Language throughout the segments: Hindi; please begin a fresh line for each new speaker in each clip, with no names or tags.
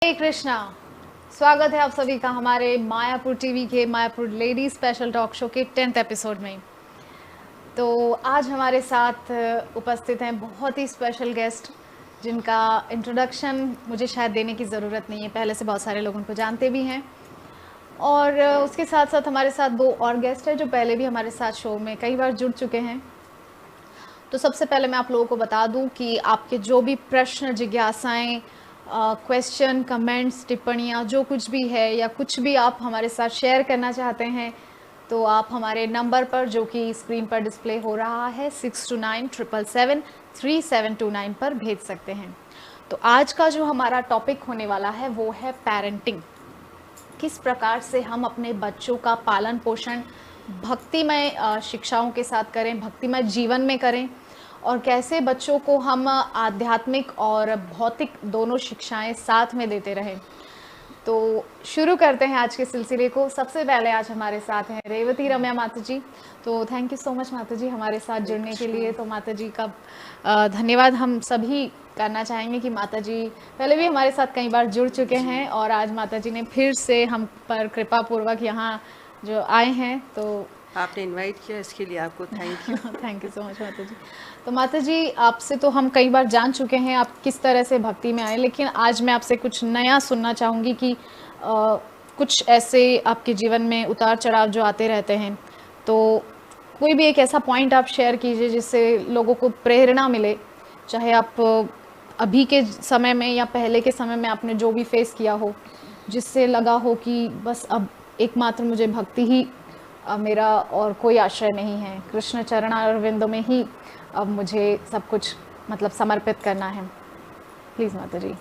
हरे कृष्णा। स्वागत है आप सभी का हमारे मायापुर टीवी के Mayapur lady special talk show के 10th एपिसोड में। तो आज हमारे साथ उपस्थित हैं बहुत ही स्पेशल गेस्ट जिनका इंट्रोडक्शन मुझे शायद देने की ज़रूरत नहीं है, पहले से बहुत सारे लोग उनको जानते भी हैं। और उसके साथ साथ हमारे साथ दो और गेस्ट हैं जो पहले भी हमारे साथ शो में कई बार जुड़ चुके हैं। तो सबसे पहले मैं आप लोगों को बता दूं कि आपके जो भी प्रश्न, जिज्ञासाएं, क्वेश्चन, कमेंट्स, टिप्पणियाँ जो कुछ भी है या कुछ भी आप हमारे साथ शेयर करना चाहते हैं तो आप हमारे नंबर पर जो कि स्क्रीन पर डिस्प्ले हो रहा है 6297773729 पर भेज सकते हैं। तो आज का जो हमारा टॉपिक होने वाला है वो है पेरेंटिंग। किस प्रकार से हम अपने बच्चों का पालन पोषण भक्तिमय शिक्षाओं के साथ करें, भक्तिमय जीवन में करें, और कैसे बच्चों को हम आध्यात्मिक और भौतिक दोनों शिक्षाएं साथ में देते रहें। तो शुरू करते हैं आज के सिलसिले को। सबसे पहले आज हमारे साथ हैं रेवती रम्या माता जी। तो थैंक यू सो मच माता जी हमारे साथ जुड़ने के लिए। तो माता जी का धन्यवाद हम सभी करना चाहेंगे कि माता जी पहले भी हमारे साथ कई बार जुड़ चुके हैं और आज माता जी ने फिर से हम पर कृपा पूर्वक यहाँ जो आए हैं, तो
आपने इनवाइट किया इसके लिए आपको thank you.
Thank you so much माता जी। तो माता जी आपसे तो हम कई बार जान चुके हैं आप किस तरह से भक्ति में आए, लेकिन आज मैं आपसे कुछ नया सुनना चाहूँगी कि कुछ ऐसे आपके जीवन में उतार चढ़ाव जो आते रहते हैं, तो कोई भी एक ऐसा पॉइंट आप शेयर कीजिए जिससे लोगों को प्रेरणा मिले। चाहे आप अभी के समय में या पहले के समय में आपने जो भी फेस किया हो, जिससे लगा हो कि बस अब एकमात्र मुझे भक्ति ही मेरा और कोई आश्रय नहीं है, कृष्ण चरणारविंदों में ही अब मुझे सब कुछ मतलब समर्पित करना है। प्लीज़ माता जी।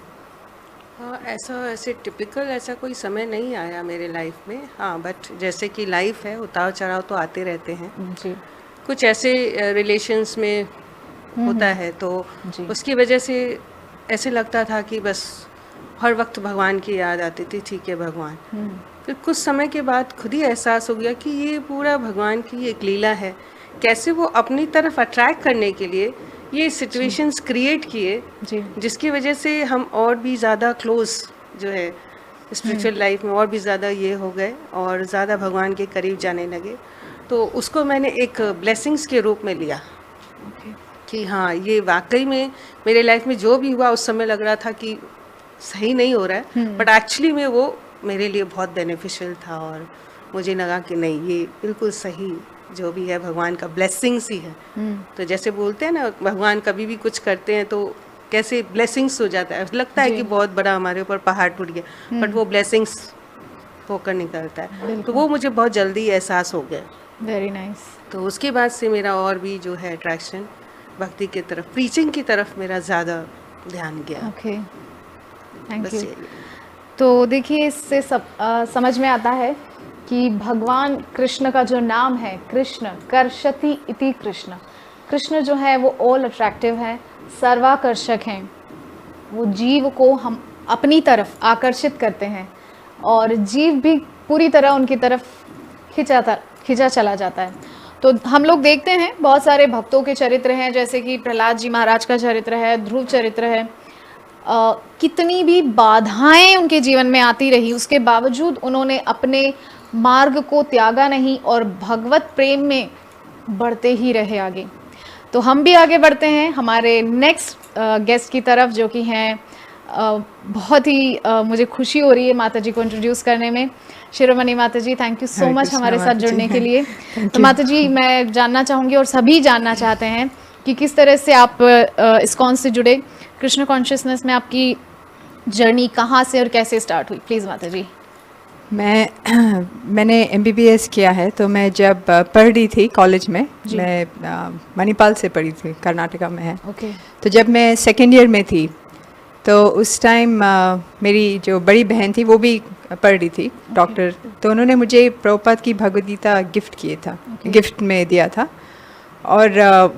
हाँ, ऐसे टिपिकल ऐसा कोई समय नहीं आया मेरे लाइफ में। हाँ, बट जैसे कि लाइफ है, उतार चढ़ाव तो आते रहते हैं
जी।
कुछ ऐसे रिलेशंस में होता है, तो उसकी वजह से ऐसे लगता था कि बस हर वक्त भगवान की याद आती थी, ठीक है भगवान। फिर कुछ समय के बाद खुद ही एहसास हो गया कि ये पूरा भगवान की एक लीला है, कैसे वो अपनी तरफ अट्रैक्ट करने के लिए ये सिचुएशंस क्रिएट किए जिसकी वजह से हम और भी ज़्यादा क्लोज जो है स्पिरिचुअल लाइफ में और भी ज़्यादा ये हो गए और ज़्यादा भगवान के करीब जाने लगे। तो उसको मैंने एक ब्लेसिंग्स के रूप में लिया कि हाँ, ये वाकई में मेरे लाइफ में जो भी हुआ उस समय लग रहा था कि सही नहीं हो रहा है, बट एक्चुअली में वो मेरे लिए बहुत बेनिफिशियल था और मुझे लगा कि नहीं, ये बिल्कुल सही जो भी है भगवान का ब्लेसिंग्स ही है। तो जैसे बोलते हैं ना, भगवान कभी भी कुछ करते हैं तो कैसे ब्लेसिंग्स हो जाता है, लगता है कि बहुत बड़ा हमारे ऊपर पहाड़ टूट गया, बट वो ब्लेसिंग्स होकर निकलता है। तो वो मुझे बहुत जल्दी एहसास हो गया।
Very nice.
तो उसके बाद से मेरा और भी जो है अट्रैक्शन भक्ति की तरफ, प्रीचिंग की तरफ मेरा ज़्यादा ध्यान गया।
Okay, thank you. तो देखिए इससे सब समझ में आता है कि भगवान कृष्ण का जो नाम है, कृष्ण कर्षति इति कृष्ण, कृष्ण जो है वो ऑल अट्रैक्टिव है, सर्वाकर्षक हैं। वो जीव को हम अपनी तरफ आकर्षित करते हैं और जीव भी पूरी तरह उनकी तरफ खिंचा चला जाता है। तो हम लोग देखते हैं बहुत सारे भक्तों के चरित्र हैं, जैसे कि प्रहलाद जी महाराज का चरित्र है, ध्रुव चरित्र है। कितनी भी बाधाएं उनके जीवन में आती रही, उसके बावजूद उन्होंने अपने मार्ग को त्यागा नहीं और भगवत प्रेम में बढ़ते ही रहे आगे। तो हम भी आगे बढ़ते हैं हमारे नेक्स्ट गेस्ट की तरफ, जो कि हैं बहुत ही मुझे खुशी हो रही है माता जी को इंट्रोड्यूस करने में। शिरोमणि माता जी, थैंक यू सो मच हमारे साथ जुड़ने के लिए। तो माता जी मैं जानना चाहूँगी और सभी जानना चाहते हैं कि किस तरह से आप इस्कॉन से जुड़े, कृष्ण कॉन्शियसनेस में आपकी जर्नी कहाँ से और कैसे स्टार्ट हुई। प्लीज़ माता जी।
मैंने MBBS किया है। तो मैं जब पढ़ रही थी कॉलेज में, मैं मणिपाल से पढ़ी थी, कर्नाटका में है।
ओके।
तो जब मैं सेकेंड ईयर में थी तो उस टाइम मेरी जो बड़ी बहन थी वो भी पढ़ रही थी, डॉक्टर। तो उन्होंने मुझे प्रभुपाद की भगवद गीता गिफ्ट किए था, गिफ्ट में दिया था। और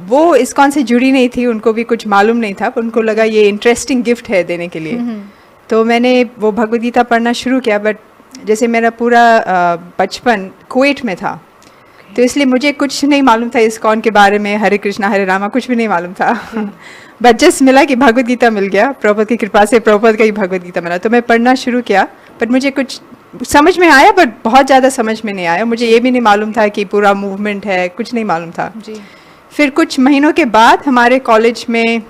वो इस्कॉन से जुड़ी नहीं थी, उनको भी कुछ मालूम नहीं था, पर उनको लगा ये इंटरेस्टिंग गिफ्ट है देने के लिए। तो मैंने वो भगवद गीता पढ़ना शुरू किया। बट जैसे मेरा पूरा बचपन कुवैत में था, तो इसलिए मुझे कुछ नहीं मालूम था इस्कॉन के बारे में, हरे कृष्णा हरे रामा कुछ भी नहीं मालूम था। बट जस्ट मिला कि भगवद गीता मिल गया, प्रभुपाद की कृपा से प्रभुपाद का ही भगवद गीता मिला, तो मैं पढ़ना शुरू किया। बट मुझे कुछ समझ में आया, बट बहुत ज़्यादा समझ में नहीं आया। मुझे ये भी नहीं मालूम था कि पूरा मूवमेंट है, कुछ नहीं मालूम था
जी।
फिर कुछ महीनों के बाद हमारे कॉलेज में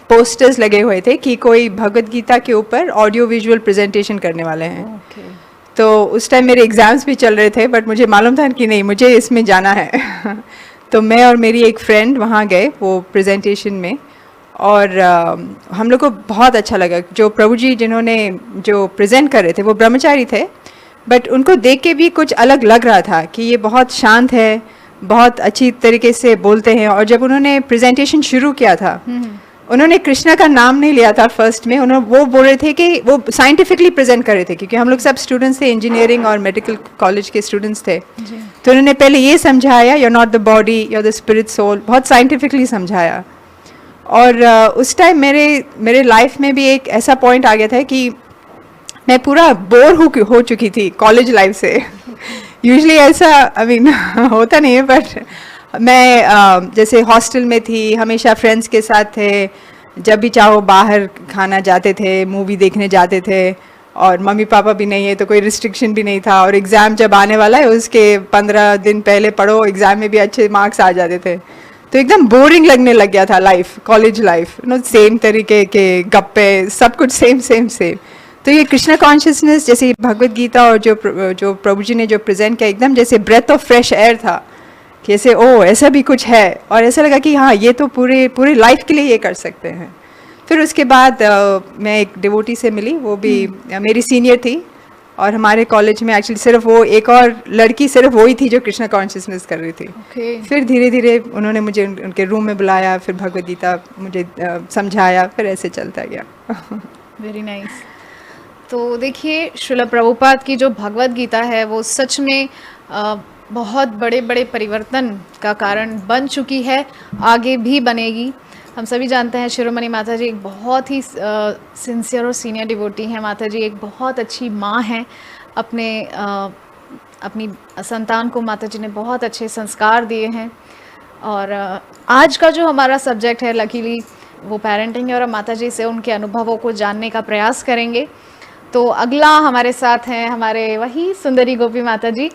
पोस्टर्स लगे हुए थे कि कोई भगवद गीता के ऊपर ऑडियो विजुअल प्रेजेंटेशन करने वाले हैं।
ओके।
तो उस टाइम मेरे एग्ज़ाम्स भी चल रहे थे, बट मुझे मालूम था कि नहीं, मुझे इसमें जाना है। तो मैं और मेरी एक फ्रेंड वहाँ गए वो प्रेजेंटेशन में, और हम लोग को बहुत अच्छा लगा। जो प्रभु जी जिन्होंने जो प्रेजेंट कर रहे थे वो ब्रह्मचारी थे, बट उनको देख के भी कुछ अलग लग रहा था कि ये बहुत शांत है, बहुत अच्छी तरीके से बोलते हैं। और जब उन्होंने प्रेजेंटेशन शुरू किया था, उन्होंने कृष्णा का नाम नहीं लिया था फर्स्ट में। उन्होंने वो बोल रहे थे कि वो साइंटिफिकली प्रेजेंट कर रहे थे, क्योंकि हम लोग सब स्टूडेंट्स थे, इंजीनियरिंग और मेडिकल कॉलेज के स्टूडेंट्स थे। तो उन्होंने पहले ये समझाया, you are not the body, you are the spirit soul, बहुत साइंटिफिकली समझाया। और उस टाइम मेरे लाइफ में भी एक ऐसा पॉइंट आ गया था कि मैं पूरा बोर हो चुकी थी कॉलेज लाइफ से। यूजुअली ऐसा आई मीन होता नहीं है, बट मैं जैसे हॉस्टल में थी, हमेशा फ्रेंड्स के साथ थे, जब भी चाहो बाहर खाना जाते थे, मूवी देखने जाते थे, और मम्मी पापा भी नहीं है तो कोई रिस्ट्रिक्शन भी नहीं था। और एग्ज़ाम जब आने वाला है उसके 15 दिन पहले पढ़ो, एग्ज़ाम में भी अच्छे मार्क्स आ जाते थे। तो एकदम बोरिंग लगने लग गया था लाइफ, कॉलेज लाइफ, सेम तरीके के गप्पे, सब कुछ सेम। तो ये कृष्णा कॉन्शियसनेस, जैसे भगवद गीता और जो प्रभु जी ने जो प्रेजेंट किया, एकदम जैसे ब्रेथ ऑफ फ्रेश एयर था, कि ऐसे ऐसा भी कुछ है। और ऐसा लगा कि हाँ, ये तो पूरे लाइफ के लिए ये कर सकते हैं। फिर उसके बाद मैं एक डिवोटी से मिली, वो भी मेरी सीनियर थी, और हमारे कॉलेज में एक्चुअली सिर्फ वो एक और लड़की, सिर्फ वही थी जो कृष्णा कॉन्शियसनेस कर रही थी। फिर धीरे धीरे उन्होंने मुझे उनके रूम में बुलाया, फिर भगवद गीता मुझे समझाया, फिर ऐसे चलता गया।
Very nice. तो देखिए, श्रील प्रभुपाद की जो भगवद गीता है वो सच में बहुत बड़े बड़े परिवर्तन का कारण बन चुकी है, आगे भी बनेगी। हम सभी जानते हैं शिरोमणि माता जी एक बहुत ही सिंसियर और सीनियर डिवोटी हैं। माता जी एक बहुत अच्छी माँ हैं। अपनी संतान को माता जी ने बहुत अच्छे संस्कार दिए हैं। और आज का जो हमारा सब्जेक्ट है लकीली वो पेरेंटिंग है, और माता जी से उनके अनुभवों को जानने का प्रयास करेंगे। तो अगला हमारे साथ हैं हमारे वही सुंदरी गोपी माता जी।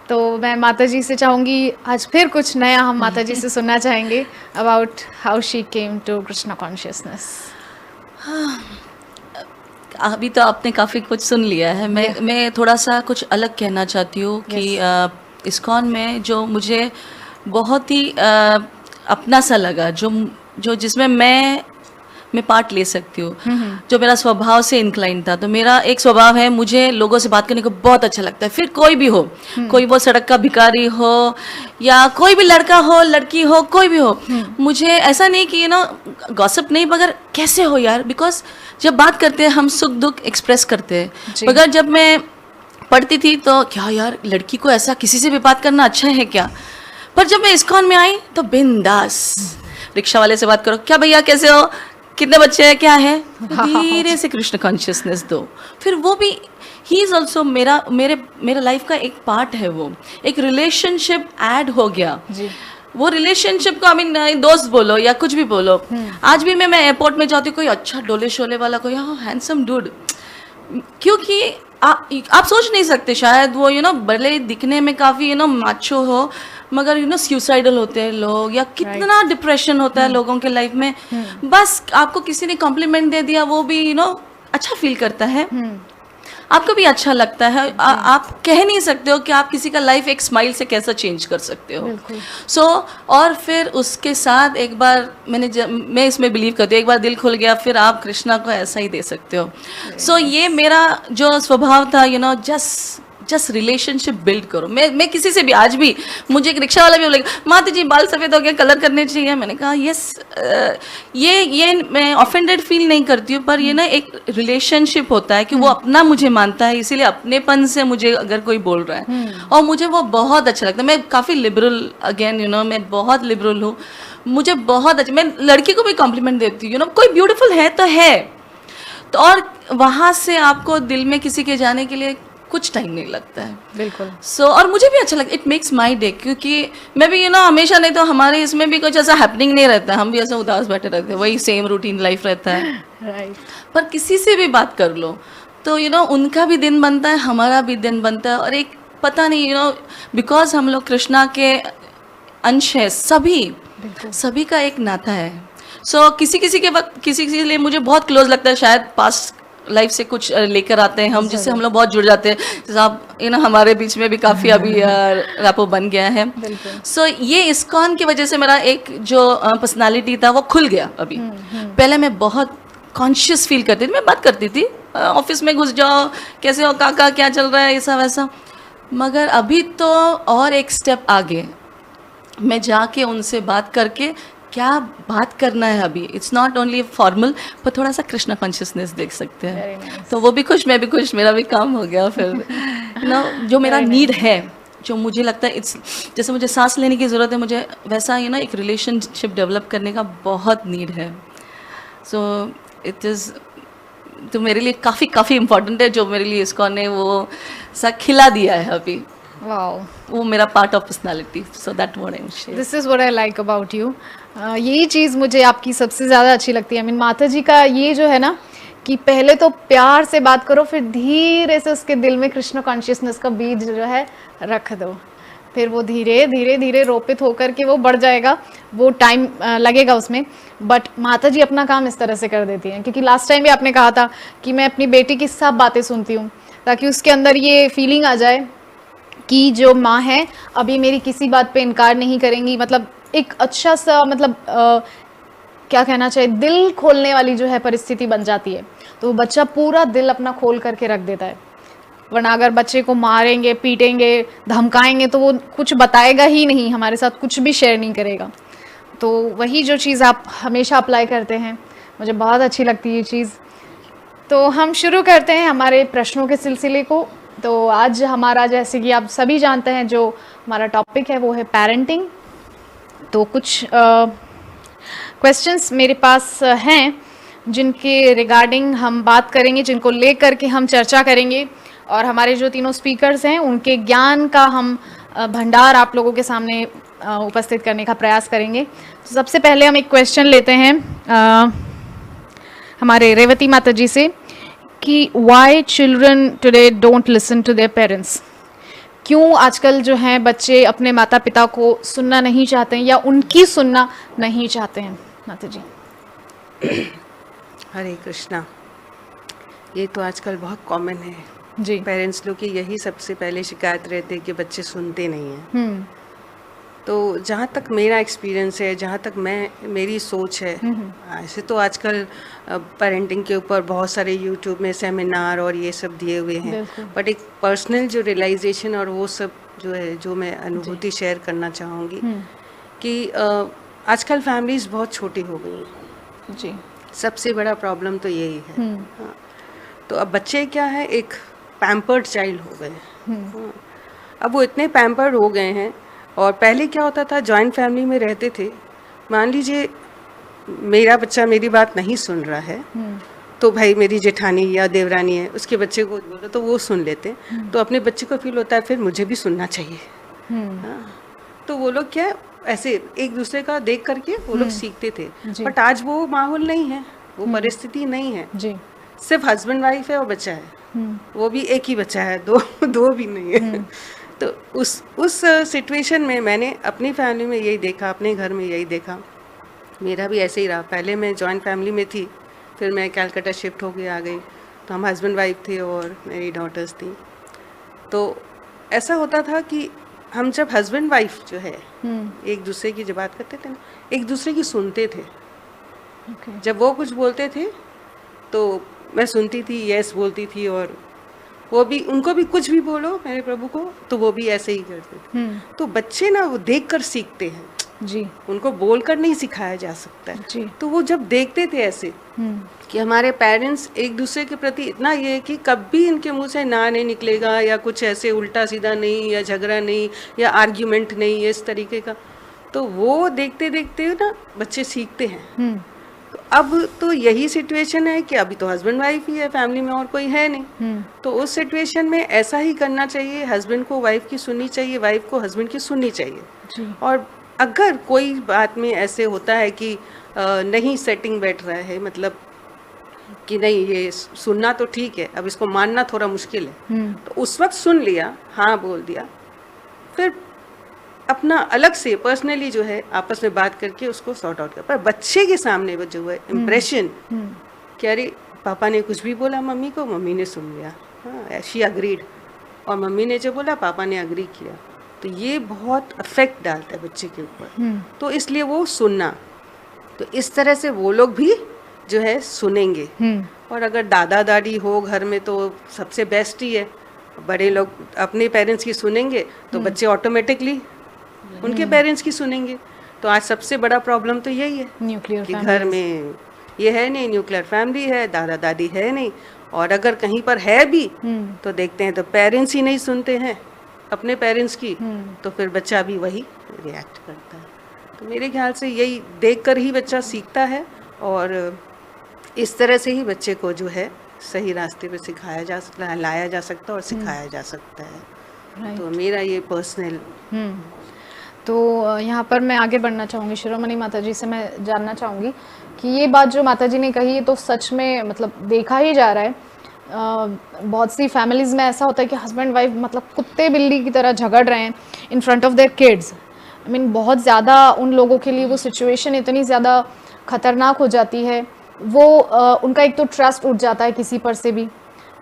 तो मैं माता जी से चाहूँगी, आज फिर कुछ नया हम माता जी से सुनना चाहेंगे about how she came to Krishna consciousness.
अभी तो आपने काफ़ी कुछ सुन लिया है। मैं थोड़ा सा कुछ अलग कहना चाहती हूँ कि इस्कॉन में जो मुझे बहुत ही अपना सा लगा, जो जिसमें मैं पार्ट ले सकती हूँ, जो मेरा स्वभाव से इंक्लाइन था। तो मेरा एक स्वभाव है, मुझे लोगों से बात करने को बहुत अच्छा लगता है, फिर कोई भी हो, कोई वो सड़क का भिखारी हो या कोई भी लड़का हो, लड़की हो, कोई भी हो। मुझे ऐसा नहीं कि गॉसिप नहीं, मगर कैसे हो यार, बिकॉज जब बात करते हैं हम सुख दुख एक्सप्रेस करते हैं। मगर जब मैं पढ़ती थी तो क्या यार, लड़की को ऐसा किसी से भी बात करना अच्छा है क्या? पर जब मैं इस्कॉन में आई तो बिंदास, रिक्शा वाले से बात करो, क्या भैया कैसे हो, कितने बच्चे हैं, क्या है, धीरे से कृष्ण कॉन्शियसनेस दो। फिर वो भी ही इज ऑल्सो मेरा लाइफ का एक पार्ट है। वो एक रिलेशनशिप ऐड हो गया जी। वो रिलेशनशिप को दोस्त बोलो या कुछ भी बोलो। आज भी मैं एयरपोर्ट में जाती हूँ, कोई अच्छा डोले शोले वाला, कोई हैंडसम डूड, क्योंकि आप सोच नहीं सकते शायद वो भले दिखने में काफ़ी माचो हो, मगर सुसाइडल होते हैं लोग, या कितना डिप्रेशन होता है लोगों के लाइफ में। बस आपको किसी ने कॉम्प्लीमेंट दे दिया, वो भी अच्छा फील करता है, आपको भी अच्छा लगता है। आप कह नहीं सकते हो कि आप किसी का लाइफ एक स्माइल से कैसा चेंज कर सकते हो। और फिर उसके साथ एक बार मैं इसमें बिलीव करती हूँ, एक बार दिल खुल गया, फिर आप कृष्णा को ऐसा ही दे सकते हो। ये मेरा जो स्वभाव था, जस्ट रिलेशनशिप बिल्ड करो। मैं किसी से भी, आज भी मुझे एक रिक्शा वाला भी बोलेगा, माता जी बाल सफ़ेद हो गया, कलर करने चाहिए। मैंने कहा यस, ये मैं ऑफेंडेड फील नहीं करती हूँ, पर ये एक रिलेशनशिप होता है कि वो अपना मुझे मानता है, इसीलिए अपनेपन से मुझे अगर कोई बोल रहा है, और मुझे वो बहुत अच्छा लगता है। मैं काफ़ी लिबरल, अगेन मैं बहुत लिबरल हूँ, मुझे बहुत अच्छा, मैं लड़की को भी कॉम्प्लीमेंट देती हूँ, कोई ब्यूटीफुल है तो है। तो और वहाँ से आपको दिल में किसी के जाने के लिए कुछ टाइम नहीं लगता है।
बिल्कुल।
और मुझे भी अच्छा लगता, इट मेक्स माई डे, क्योंकि मैं भी हमेशा, नहीं तो हमारे इसमें भी कुछ ऐसा हैपनिंग नहीं रहता है, हम भी ऐसे उदास बैठे रहते हैं, वही सेम रूटीन लाइफ रहता है।
राइट।
पर किसी से भी बात कर लो तो उनका भी दिन बनता है, हमारा भी दिन बनता है, और एक पता नहीं बिकॉज हम लोग कृष्णा के अंश है, सभी का एक नाता है। किसी के वक्त किसी के लिए मुझे बहुत क्लोज लगता है, शायद पास्ट लाइफ से कुछ लेकर आते हैं हम, जिससे हम लोग बहुत जुड़ जाते हैं। जैसे आप हमारे बीच में भी काफ़ी अभी रैपो बन गया है। ये इस्कॉन की वजह से मेरा एक जो पर्सनालिटी था वो खुल गया अभी। पहले मैं बहुत कॉन्शियस फील करती थी, मैं बात करती थी, ऑफिस में घुस जाओ, कैसे हो काका, क्या चल रहा है, ऐसा वैसा। मगर अभी तो और एक स्टेप आगे, मैं जाके उनसे बात करके क्या बात करना है अभी, इट्स नॉट ओनली फॉर्मल, पर थोड़ा सा कृष्णा कॉन्शियसनेस देख सकते हैं। तो वो भी खुश, मैं भी खुश, मेरा भी काम हो गया। फिर जो मेरा नीड है, जो मुझे लगता है इट्स, जैसे मुझे सांस लेने की ज़रूरत है, मुझे वैसा एक रिलेशनशिप डेवलप करने का बहुत नीड है। इट इज़, तो मेरे लिए काफ़ी इम्पोर्टेंट है, जो मेरे लिए इस्कॉन ने वो सा खिला दिया है अभी।
वाओ,
वो मेरा part of personality, so that what I am share.
This is what I like about you. यही चीज़ मुझे आपकी सबसे ज़्यादा अच्छी लगती है। माता जी का ये जो है ना, कि पहले तो प्यार से बात करो, फिर धीरे से उसके दिल में कृष्ण कॉन्शियसनेस का बीज जो है रख दो, फिर वो धीरे धीरे रोपित होकर के वो बढ़ जाएगा। वो टाइम लगेगा उसमें, बट माता जी अपना काम इस तरह से कर देती हैं। क्योंकि लास्ट टाइम भी आपने कहा था कि मैं अपनी बेटी की सब बातें सुनती हूँ, ताकि उसके अंदर ये फीलिंग आ जाए कि जो माँ है अभी मेरी किसी बात पे इनकार नहीं करेंगी। मतलब एक अच्छा सा, मतलब क्या कहना चाहिए, दिल खोलने वाली जो है परिस्थिति बन जाती है, तो बच्चा पूरा दिल अपना खोल करके रख देता है। वरना अगर बच्चे को मारेंगे, पीटेंगे, धमकाएंगे तो वो कुछ बताएगा ही नहीं, हमारे साथ कुछ भी शेयर नहीं करेगा। तो वही जो चीज़ आप हमेशा अप्लाई करते हैं, मुझे बहुत अच्छी लगती है ये चीज़। तो हम शुरू करते हैं हमारे प्रश्नों के सिलसिले को। तो आज हमारा, जैसे कि आप सभी जानते हैं, जो हमारा टॉपिक है वो है पेरेंटिंग। तो कुछ क्वेश्चंस मेरे पास हैं जिनके रिगार्डिंग हम बात करेंगे, जिनको लेकर के हम चर्चा करेंगे, और हमारे जो तीनों स्पीकर्स हैं उनके ज्ञान का हम भंडार आप लोगों के सामने उपस्थित करने का प्रयास करेंगे। तो सबसे पहले हम एक क्वेश्चन लेते हैं हमारे रेवती माता जी से, कि why children today don't listen to their parents. क्यों आजकल जो हैं बच्चे अपने माता पिता को सुनना नहीं चाहते हैं, या उनकी सुनना नहीं चाहते हैं? माता जी।
हरे कृष्णा। ये तो आजकल बहुत कॉमन है
जी।
पेरेंट्स लोग की यही सबसे पहले शिकायत रहती है कि बच्चे सुनते नहीं हैं। तो जहाँ तक मेरा एक्सपीरियंस है, जहाँ तक मेरी सोच है, ऐसे तो आजकल पेरेंटिंग के ऊपर बहुत सारे यूट्यूब में सेमिनार और ये सब दिए हुए हैं, बट एक पर्सनल जो रियलाइजेशन और वो सब जो है, जो मैं अनुभूति शेयर करना चाहूँगी कि आजकल फैमिलीज बहुत छोटी हो गई हैं
जी।
सबसे बड़ा प्रॉब्लम तो यही है। हाँ। तो अब बच्चे क्या है, एक पैम्पर्ड चाइल्ड हो गए। हाँ। अब वो इतने पैम्पर्ड हो गए हैं, और पहले क्या होता था, जॉइंट फैमिली में रहते थे, मान लीजिए मेरा बच्चा मेरी बात नहीं सुन रहा है, तो भाई मेरी जेठानी या देवरानी है, उसके बच्चे को बोलो तो वो सुन लेते, तो अपने बच्चे को फील होता है फिर मुझे भी सुनना चाहिए। हाँ। तो वो लोग क्या ऐसे एक दूसरे का देख करके वो लोग सीखते थे, बट आज वो माहौल नहीं है, वो परिस्थिति नहीं है जी। सिर्फ हस्बैंड वाइफ है और बच्चा है, वो भी एक ही बच्चा है, दो भी नहीं है। तो उस सिचुएशन में मैंने अपनी फैमिली में यही देखा, अपने घर में यही देखा, मेरा भी ऐसे ही रहा। पहले मैं जॉइंट फैमिली में थी, फिर मैं कलकत्ता शिफ्ट होके आ गई, तो हम हस्बैंड वाइफ थे और मेरी डॉटर्स थी। तो ऐसा होता था कि हम जब हस्बैंड वाइफ जो है एक दूसरे की जब बात करते थे ना, एक दूसरे की सुनते थे। जब वो कुछ बोलते थे तो मैं सुनती थी, यस बोलती थी, और वो भी, उनको भी कुछ भी बोलो मेरे प्रभु को तो वो भी ऐसे ही करते थे। तो बच्चे ना वो देख कर सीखते हैं जी, उनको बोलकर नहीं सिखाया जा सकता है जी। तो वो जब देखते थे ऐसे कि हमारे पेरेंट्स एक दूसरे के प्रति इतना ये है कि कभी इनके मुंह से ना नहीं निकलेगा, या कुछ ऐसे उल्टा सीधा नहीं, या झगड़ा नहीं, या आर्ग्यूमेंट नहीं, इस तरीके का, तो वो देखते देखते ना बच्चे सीखते हैं। तो अब तो यही सिचुएशन है कि अभी तो हस्बैंड वाइफ ही है फैमिली में, और कोई है नहीं। तो उस सिचुएशन में ऐसा ही करना चाहिए, हस्बैंड को वाइफ की सुननी चाहिए, वाइफ को हस्बैंड की सुननी चाहिए। और अगर कोई बात में ऐसे होता है कि नहीं सेटिंग बैठ रहा है, मतलब कि नहीं ये सुनना तो ठीक है, अब इसको मानना थोड़ा मुश्किल है, तो उस वक्त सुन लिया, हाँ बोल दिया, फिर अपना अलग से पर्सनली जो है आपस में बात करके उसको सॉर्ट आउट कर। पर बच्चे के सामने वो जो है इम्प्रेशन कि अरे पापा ने कुछ भी बोला मम्मी को, मम्मी ने सुन लिया, हाँ शी अग्रीड, और मम्मी ने जो बोला पापा ने अग्री किया, तो ये बहुत अफेक्ट डालता है बच्चे के ऊपर। तो इसलिए वो सुनना, तो इस तरह से वो लोग भी जो है सुनेंगे। और अगर दादा दादी हो घर में तो सबसे बेस्ट ही है, बड़े लोग अपने पेरेंट्स की सुनेंगे तो बच्चे ऑटोमेटिकली उनके पेरेंट्स की सुनेंगे। तो आज सबसे बड़ा प्रॉब्लम तो यही है
न्यूक्लियर
कि घर में ये है नहीं, न्यूक्लियर फैमिली है, दादा दादी है नहीं, और अगर कहीं पर है भी तो देखते हैं तो पेरेंट्स ही नहीं सुनते हैं अपने पेरेंट्स की, तो फिर बच्चा भी वही रिएक्ट करता है। तो मेरे ख्याल से यही देखकर ही बच्चा सीखता है, और इस तरह से ही बच्चे को जो है सही रास्ते पे सिखाया जा सकता, लाया जा सकता है और सिखाया जा सकता है। तो मेरा ये पर्सनल।
तो यहाँ पर मैं आगे बढ़ना चाहूँगी, शिरोमणि माता जी से मैं जानना चाहूँगी कि ये बात जो माता जी ने कही, ये तो सच में मतलब देखा ही जा रहा है। बहुत सी फैमिलीज़ में ऐसा होता है कि हस्बैंड वाइफ मतलब कुत्ते बिल्ली की तरह झगड़ रहे हैं in front of their kids. I mean बहुत ज़्यादा उन लोगों के लिए वो सिचुएशन इतनी ज़्यादा खतरनाक हो जाती है, वो उनका एक तो ट्रस्ट उठ जाता है किसी पर से भी,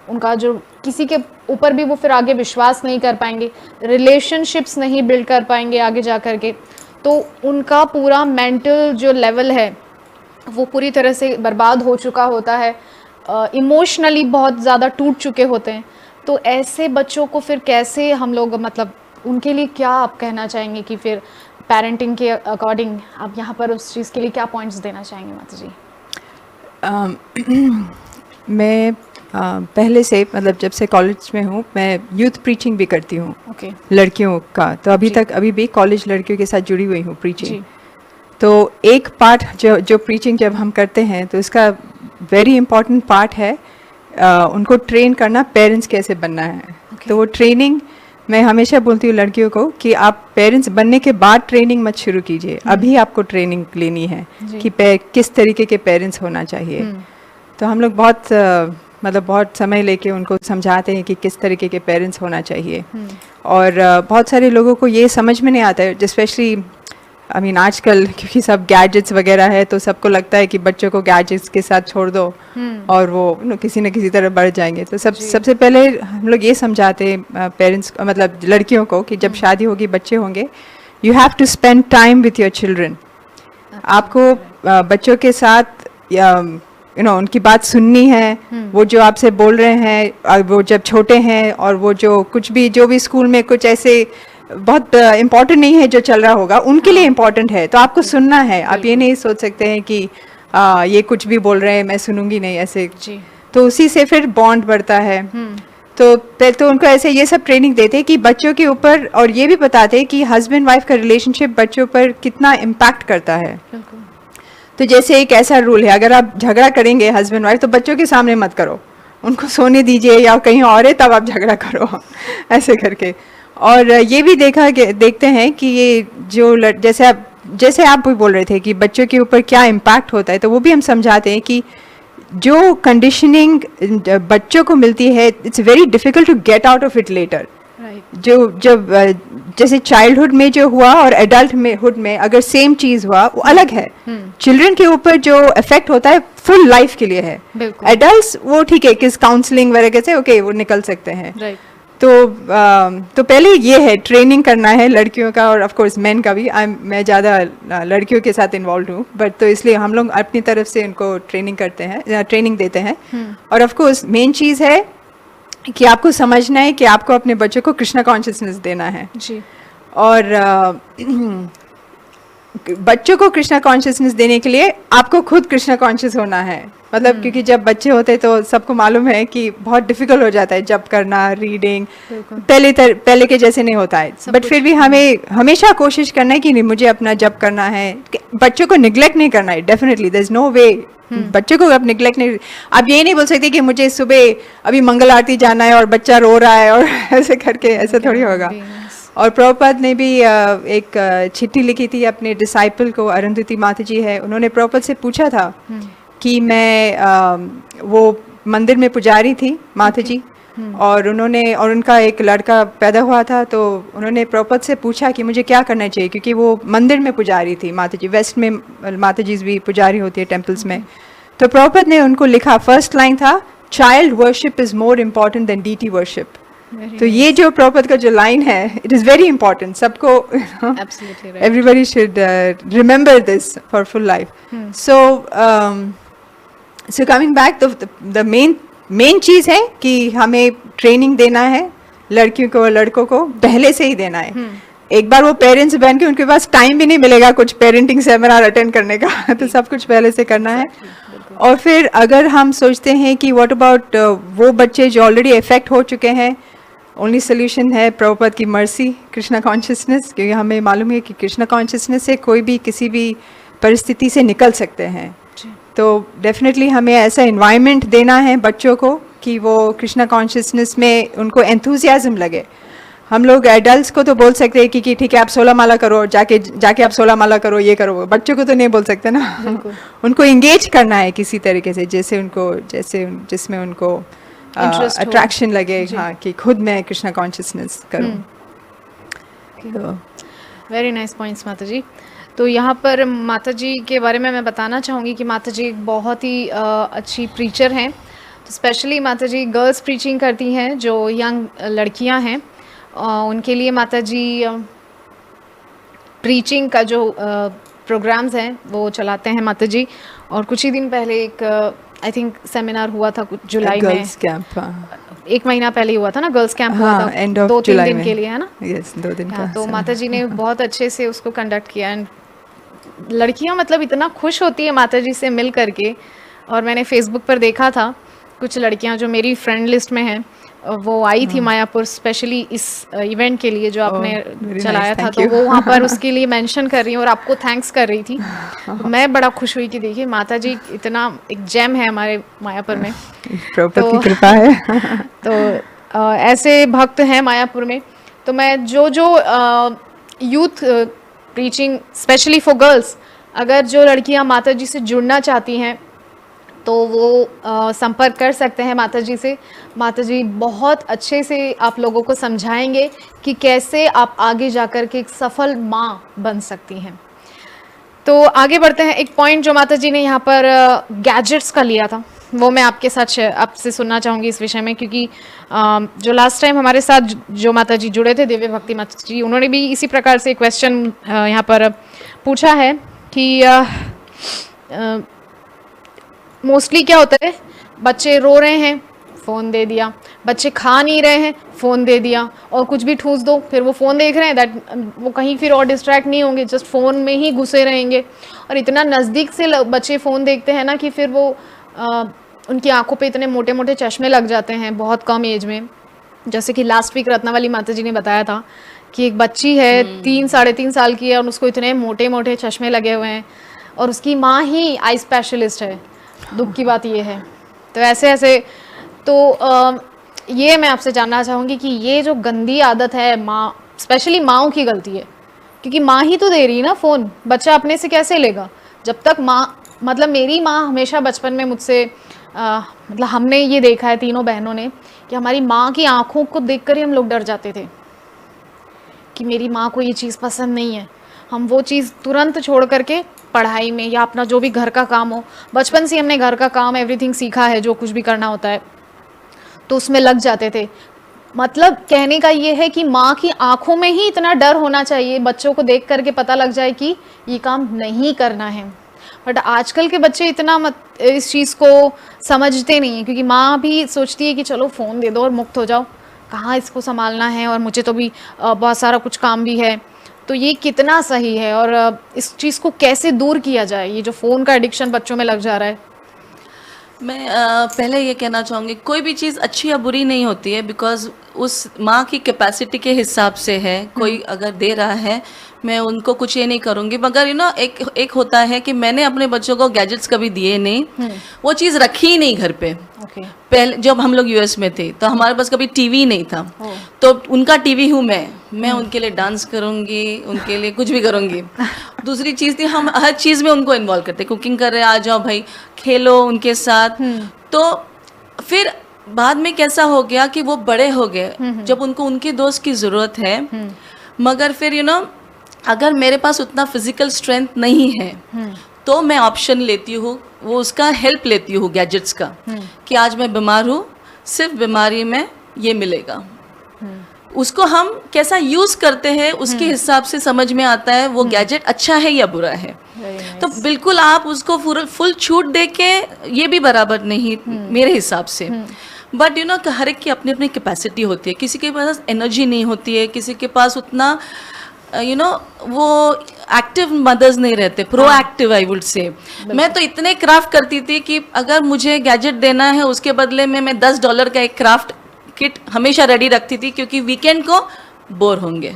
उनका जो किसी के ऊपर भी वो फिर आगे विश्वास नहीं कर पाएंगे, रिलेशनशिप्स नहीं बिल्ड कर पाएंगे आगे जा कर के, तो उनका पूरा मेंटल जो लेवल है वो पूरी तरह से बर्बाद हो चुका होता है, इमोशनली बहुत ज़्यादा टूट चुके होते हैं। तो ऐसे बच्चों को फिर कैसे हम लोग मतलब उनके लिए क्या आप कहना चाहेंगे कि फिर पेरेंटिंग के अकॉर्डिंग आप यहाँ पर उस चीज़ के लिए क्या पॉइंट्स देना चाहेंगे माता जी?
मैं पहले से मतलब जब से कॉलेज में हूँ मैं यूथ प्रीचिंग भी करती हूँ लड़कियों का, तो अभी भी कॉलेज लड़कियों के साथ जुड़ी हुई हूँ प्रीचिंग। तो एक पार्ट जो प्रीचिंग जब हम करते हैं तो इसका वेरी इंपॉर्टेंट पार्ट है उनको ट्रेन करना, पेरेंट्स कैसे बनना है। तो वो ट्रेनिंग मैं हमेशा बोलती हूँ लड़कियों को कि आप पेरेंट्स बनने के बाद ट्रेनिंग मत शुरू कीजिए, अभी आपको ट्रेनिंग लेनी है कि किस तरीके के पेरेंट्स होना चाहिए। तो हम लोग बहुत समय लेके उनको समझाते हैं कि किस तरीके के पेरेंट्स होना चाहिए। और बहुत सारे लोगों को ये समझ में नहीं आता है, स्पेशली आजकल क्योंकि सब गैजेट्स वगैरह है तो सबको लगता है कि बच्चों को गैजेट्स के साथ छोड़ दो और वो किसी न किसी तरह बढ़ जाएंगे। तो सबसे पहले हम लोग ये समझाते हैं पेरेंट्स मतलब लड़कियों को कि जब शादी होगी, बच्चे होंगे, you have to spend time with your children. आपको बच्चों के साथ उनकी बात सुननी है, वो जो आपसे बोल रहे हैं वो जब छोटे हैं, और वो जो भी स्कूल में कुछ ऐसे बहुत इम्पोर्टेंट नहीं है जो चल रहा होगा, उनके लिए इम्पोर्टेंट है, तो आपको सुनना है। आप ये नहीं सोच सकते हैं कि ये कुछ भी बोल रहे हैं मैं सुनूंगी नहीं, ऐसे। तो उसी से फिर बॉन्ड बढ़ता है। तो पहले तो उनको ऐसे ये सब ट्रेनिंग देते हैं कि बच्चों के ऊपर, और ये भी बताते हैं कि हस्बैंड वाइफ का रिलेशनशिप बच्चों पर कितना इम्पैक्ट करता है। तो जैसे एक ऐसा रूल है, अगर आप झगड़ा करेंगे हस्बैंड वाइफ तो बच्चों के सामने मत करो, उनको सोने दीजिए या कहीं और है तब आप झगड़ा करो ऐसे करके। और ये भी देखते हैं कि ये जो जैसे आप भी बोल रहे थे कि बच्चों के ऊपर क्या इम्पैक्ट होता है, तो वो भी हम समझाते हैं कि जो कंडीशनिंग बच्चों को मिलती है, it's very difficult to get out of it later. जब जैसे चाइल्डहुड में जो हुआ और एडल्टहुड में अगर सेम चीज हुआ, वो अलग है। चिल्ड्रन के ऊपर जो इफेक्ट होता है फुल लाइफ के लिए है। एडल्ट्स वो ठीक है, किस काउंसलिंग वगैरह से ओके वो निकल सकते हैं। तो पहले ये है ट्रेनिंग करना है लड़कियों का, और ऑफ कोर्स मेन का भी। मैं ज़्यादा लड़कियों के साथ इन्वॉल्व हूँ, बट तो इसलिए हम लोग अपनी तरफ से उनको ट्रेनिंग देते हैं। और ऑफ कोर्स मेन चीज़ है कि आपको समझना है कि आपको अपने बच्चों को कृष्णा कॉन्शियसनेस देना है जी। और बच्चों को कृष्णा कॉन्शियसनेस देने के लिए आपको खुद कृष्णा कॉन्शियस होना है। मतलब क्योंकि जब बच्चे होते तो सबको मालूम है कि बहुत डिफिकल्ट हो जाता है जब करना, रीडिंग पहले के जैसे नहीं होता है, बट फिर भी हमें हमेशा कोशिश करना है कि नहीं मुझे अपना जब करना है। बच्चों को निग्लेक्ट नहीं करना है, डेफिनेटली देयर इज नो वे। बच्चों को अब निग्लेक्ट नहीं, आप ये नहीं बोल सकते कि मुझे सुबह अभी मंगल आरती जाना है और बच्चा रो रहा है और ऐसे करके, ऐसा थोड़ी होगा। और प्रभुपाद ने भी एक चिट्ठी लिखी थी अपने डिसाइपल को, अरुंधति माता जी है, उन्होंने प्रभुपाद से पूछा था कि मैं वो मंदिर में पुजारी थी माता जी, और उनका एक लड़का पैदा हुआ था, तो उन्होंने प्रभुपाद से पूछा कि मुझे क्या करना चाहिए, क्योंकि वो मंदिर में पुजारी थी माता जी, वेस्ट में माता जी भी पुजारी होती है टेम्पल्स में। तो प्रभुपाद ने उनको लिखा, फर्स्ट लाइन था, child worship is more important than deity worship. तो ये जो प्रभुपाद का जो लाइन है, इट इज़ वेरी इंपॉर्टेंट, सबको everybody should remember this for full life. So coming back, the main चीज़ है कि हमें ट्रेनिंग देना है लड़कियों को और लड़कों को, पहले से ही देना है। एक बार वो पेरेंट्स बन के उनके पास टाइम भी नहीं मिलेगा कुछ पेरेंटिंग सेमिनार अटेंड करने का तो सब कुछ पहले से करना है। और फिर अगर हम सोचते हैं कि व्हाट अबाउट वो बच्चे जो ऑलरेडी इफेक्ट हो चुके हैं, ओनली सोल्यूशन है प्रभुपाद की मर्सी, कृष्णा कॉन्शियसनेस, क्योंकि हमें मालूम है कि कृष्णा कॉन्शियसनेस से कोई भी किसी भी परिस्थिति से निकल सकते हैं। तो डेफिनेटली हमें ऐसा इन्वायरमेंट देना है बच्चों को कि वो कृष्णा कॉन्शियसनेस में उनको एंथुजियाज्म लगे। हम लोग एडल्ट्स को तो बोल सकते हैं कि ठीक है आप 16 माला करो, जाके आप 16 माला करो, ये करो। बच्चों को तो नहीं बोल सकते ना उनको इंगेज करना है किसी तरीके से, जिसमें उनको अट्रैक्शन लगे, हाँ, कि खुद मैं कृष्णा कॉन्शियसनेस करूँ।
वेरी नाइस पॉइंट्स माता जी। तो यहाँ पर माता जी के बारे में मैं बताना चाहूँगी कि माता जी एक बहुत ही अच्छी प्रीचर हैं। तो स्पेशली माता जी गर्ल्स प्रीचिंग करती हैं, जो यंग लड़कियाँ हैं, उनके लिए माता जी प्रीचिंग का जो प्रोग्राम्स हैं वो चलाते हैं माता जी। और कुछ ही दिन पहले एक आई थिंक सेमिनार हुआ था कुछ जुलाई में,
गर्ल्स कैंप,
1 महीना पहले हुआ था ना, गर्ल्स कैंप हुआ था,
एंड ऑफ
2-3 दिन के लिए, है ना?
यस, 2 दिन का।
तो माता जी ने बहुत अच्छे से उसको कंडक्ट किया। एंड लड़कियां मतलब इतना खुश होती है माता जी से मिल करके। और मैंने फेसबुक पर देखा था कुछ लड़कियां जो मेरी फ्रेंड लिस्ट में हैं, वो आई थी मायापुर स्पेशली इस इवेंट के लिए जो आपने चलाया था। तो वो वहाँ पर उसके लिए मेंशन कर रही हैं और आपको थैंक्स कर रही थी। तो मैं बड़ा खुश हुई कि देखिए माता जी इतना एक जेम है हमारे मायापुर में,
प्रभुपाद की कृपा है।
तो ऐसे भक्त हैं मायापुर में। तो मैं जो youth preaching specially for girls, अगर जो लड़कियां माता जी से जुड़ना चाहती हैं तो वो संपर्क कर सकते हैं माता जी से। माता जी बहुत अच्छे से आप लोगों को समझाएंगे कि कैसे आप आगे जाकर के एक सफल माँ बन सकती हैं। तो आगे बढ़ते हैं। एक पॉइंट जो माता जी ने यहाँ पर गैजेट्स का लिया था, वो मैं आपके साथ आपसे सुनना चाहूँगी इस विषय में, क्योंकि जो लास्ट टाइम हमारे साथ जो माता जी जुड़े थे, दिव्य भक्ति माता जी, उन्होंने भी इसी प्रकार से क्वेश्चन यहाँ पर पूछा है कि मोस्टली क्या होता है, बच्चे रो रहे हैं, फ़ोन दे दिया, बच्चे खा नहीं रहे हैं, फ़ोन दे दिया, और कुछ भी ठूस दो, फिर वो फ़ोन देख रहे हैं, दैट वो कहीं फिर और डिस्ट्रैक्ट नहीं होंगे, जस्ट फ़ोन में ही घुसे रहेंगे। और इतना नज़दीक से बच्चे फ़ोन देखते हैं ना कि फिर वो उनकी आंखों पे इतने मोटे मोटे चश्मे लग जाते हैं बहुत कम एज में। जैसे कि लास्ट वीक रत्नावली माता जी ने बताया था कि एक बच्ची है 3-3.5 साल की है और उसको इतने मोटे मोटे चश्मे लगे हुए हैं, और उसकी माँ ही आई स्पेशलिस्ट है। दुख की बात ये है। तो ऐसे तो ये मैं आपसे जानना चाहूँगी कि ये जो गंदी आदत है, माँ स्पेशली माँओं की गलती है, क्योंकि माँ ही तो दे रही है ना फ़ोन, बच्चा अपने से कैसे लेगा। जब तक माँ, मतलब मेरी माँ हमेशा बचपन में मुझसे मतलब हमने ये देखा है तीनों बहनों ने कि हमारी माँ की आंखों को देखकर ही हम लोग डर जाते थे कि मेरी माँ को ये चीज़ पसंद नहीं है। हम वो चीज़ तुरंत छोड़ करके पढ़ाई में या अपना जो भी घर का काम हो, बचपन से हमने घर का काम एवरीथिंग सीखा है, जो कुछ भी करना होता है तो उसमें लग जाते थे। मतलब कहने का ये है कि माँ की आंखों में ही इतना डर होना चाहिए, बच्चों को देख करके पता लग जाए कि ये काम नहीं करना है। बट आजकल के बच्चे इतना इस चीज़ को समझते नहीं हैं, क्योंकि माँ भी सोचती है कि चलो फ़ोन दे दो और मुक्त हो जाओ, कहाँ इसको संभालना है, और मुझे तो भी बहुत सारा कुछ काम भी है। तो ये कितना सही है और इस चीज़ को कैसे दूर किया जाए, ये जो फ़ोन का एडिक्शन बच्चों में लग जा रहा है?
मैं पहले ये कहना चाहूँगी, कोई भी चीज़ अच्छी या बुरी नहीं होती है, बिकॉज उस माँ की कैपेसिटी के हिसाब से है। कोई अगर दे रहा है, मैं उनको कुछ ये नहीं करूँगी, मगर एक होता है कि मैंने अपने बच्चों को गैजेट्स कभी दिए नहीं, वो चीज़ रखी ही नहीं घर पे। पहले जब हम लोग यूएस में थे तो हमारे पास कभी टीवी नहीं था, तो उनका टीवी हूँ मैं उनके लिए डांस करूँगी, उनके लिए कुछ भी करूँगी। दूसरी चीज़ थी, हम हर चीज़ में उनको इन्वॉल्व करते, कुकिंग कर रहे, आ जाओ भाई खेलो उनके साथ। तो फिर बाद में कैसा हो गया कि वो बड़े हो गए, जब उनको उनके दोस्त की ज़रूरत है, मगर फिर अगर मेरे पास उतना फिजिकल स्ट्रेंथ नहीं है तो मैं ऑप्शन लेती हूँ, वो उसका हेल्प लेती हूँ गैजेट्स का, कि आज मैं बीमार हूँ, सिर्फ बीमारी में ये मिलेगा। उसको हम कैसा यूज करते हैं उसके हिसाब से समझ में आता है वो गैजेट अच्छा है या बुरा है। तो बिल्कुल आप उसको फुल छूट दे के ये भी बराबर नहीं मेरे हिसाब से। बट हर एक की अपनी अपनी कैपेसिटी होती है, किसी के पास एनर्जी नहीं होती है, किसी के पास उतना वो एक्टिव मदर्स नहीं रहते, प्रोएक्टिव आई वुड से। मैं तो इतने क्राफ्ट करती थी कि अगर मुझे गैजेट देना है उसके बदले में मैं $10 का एक क्राफ्ट किट हमेशा रेडी रखती थी, क्योंकि वीकेंड को बोर होंगे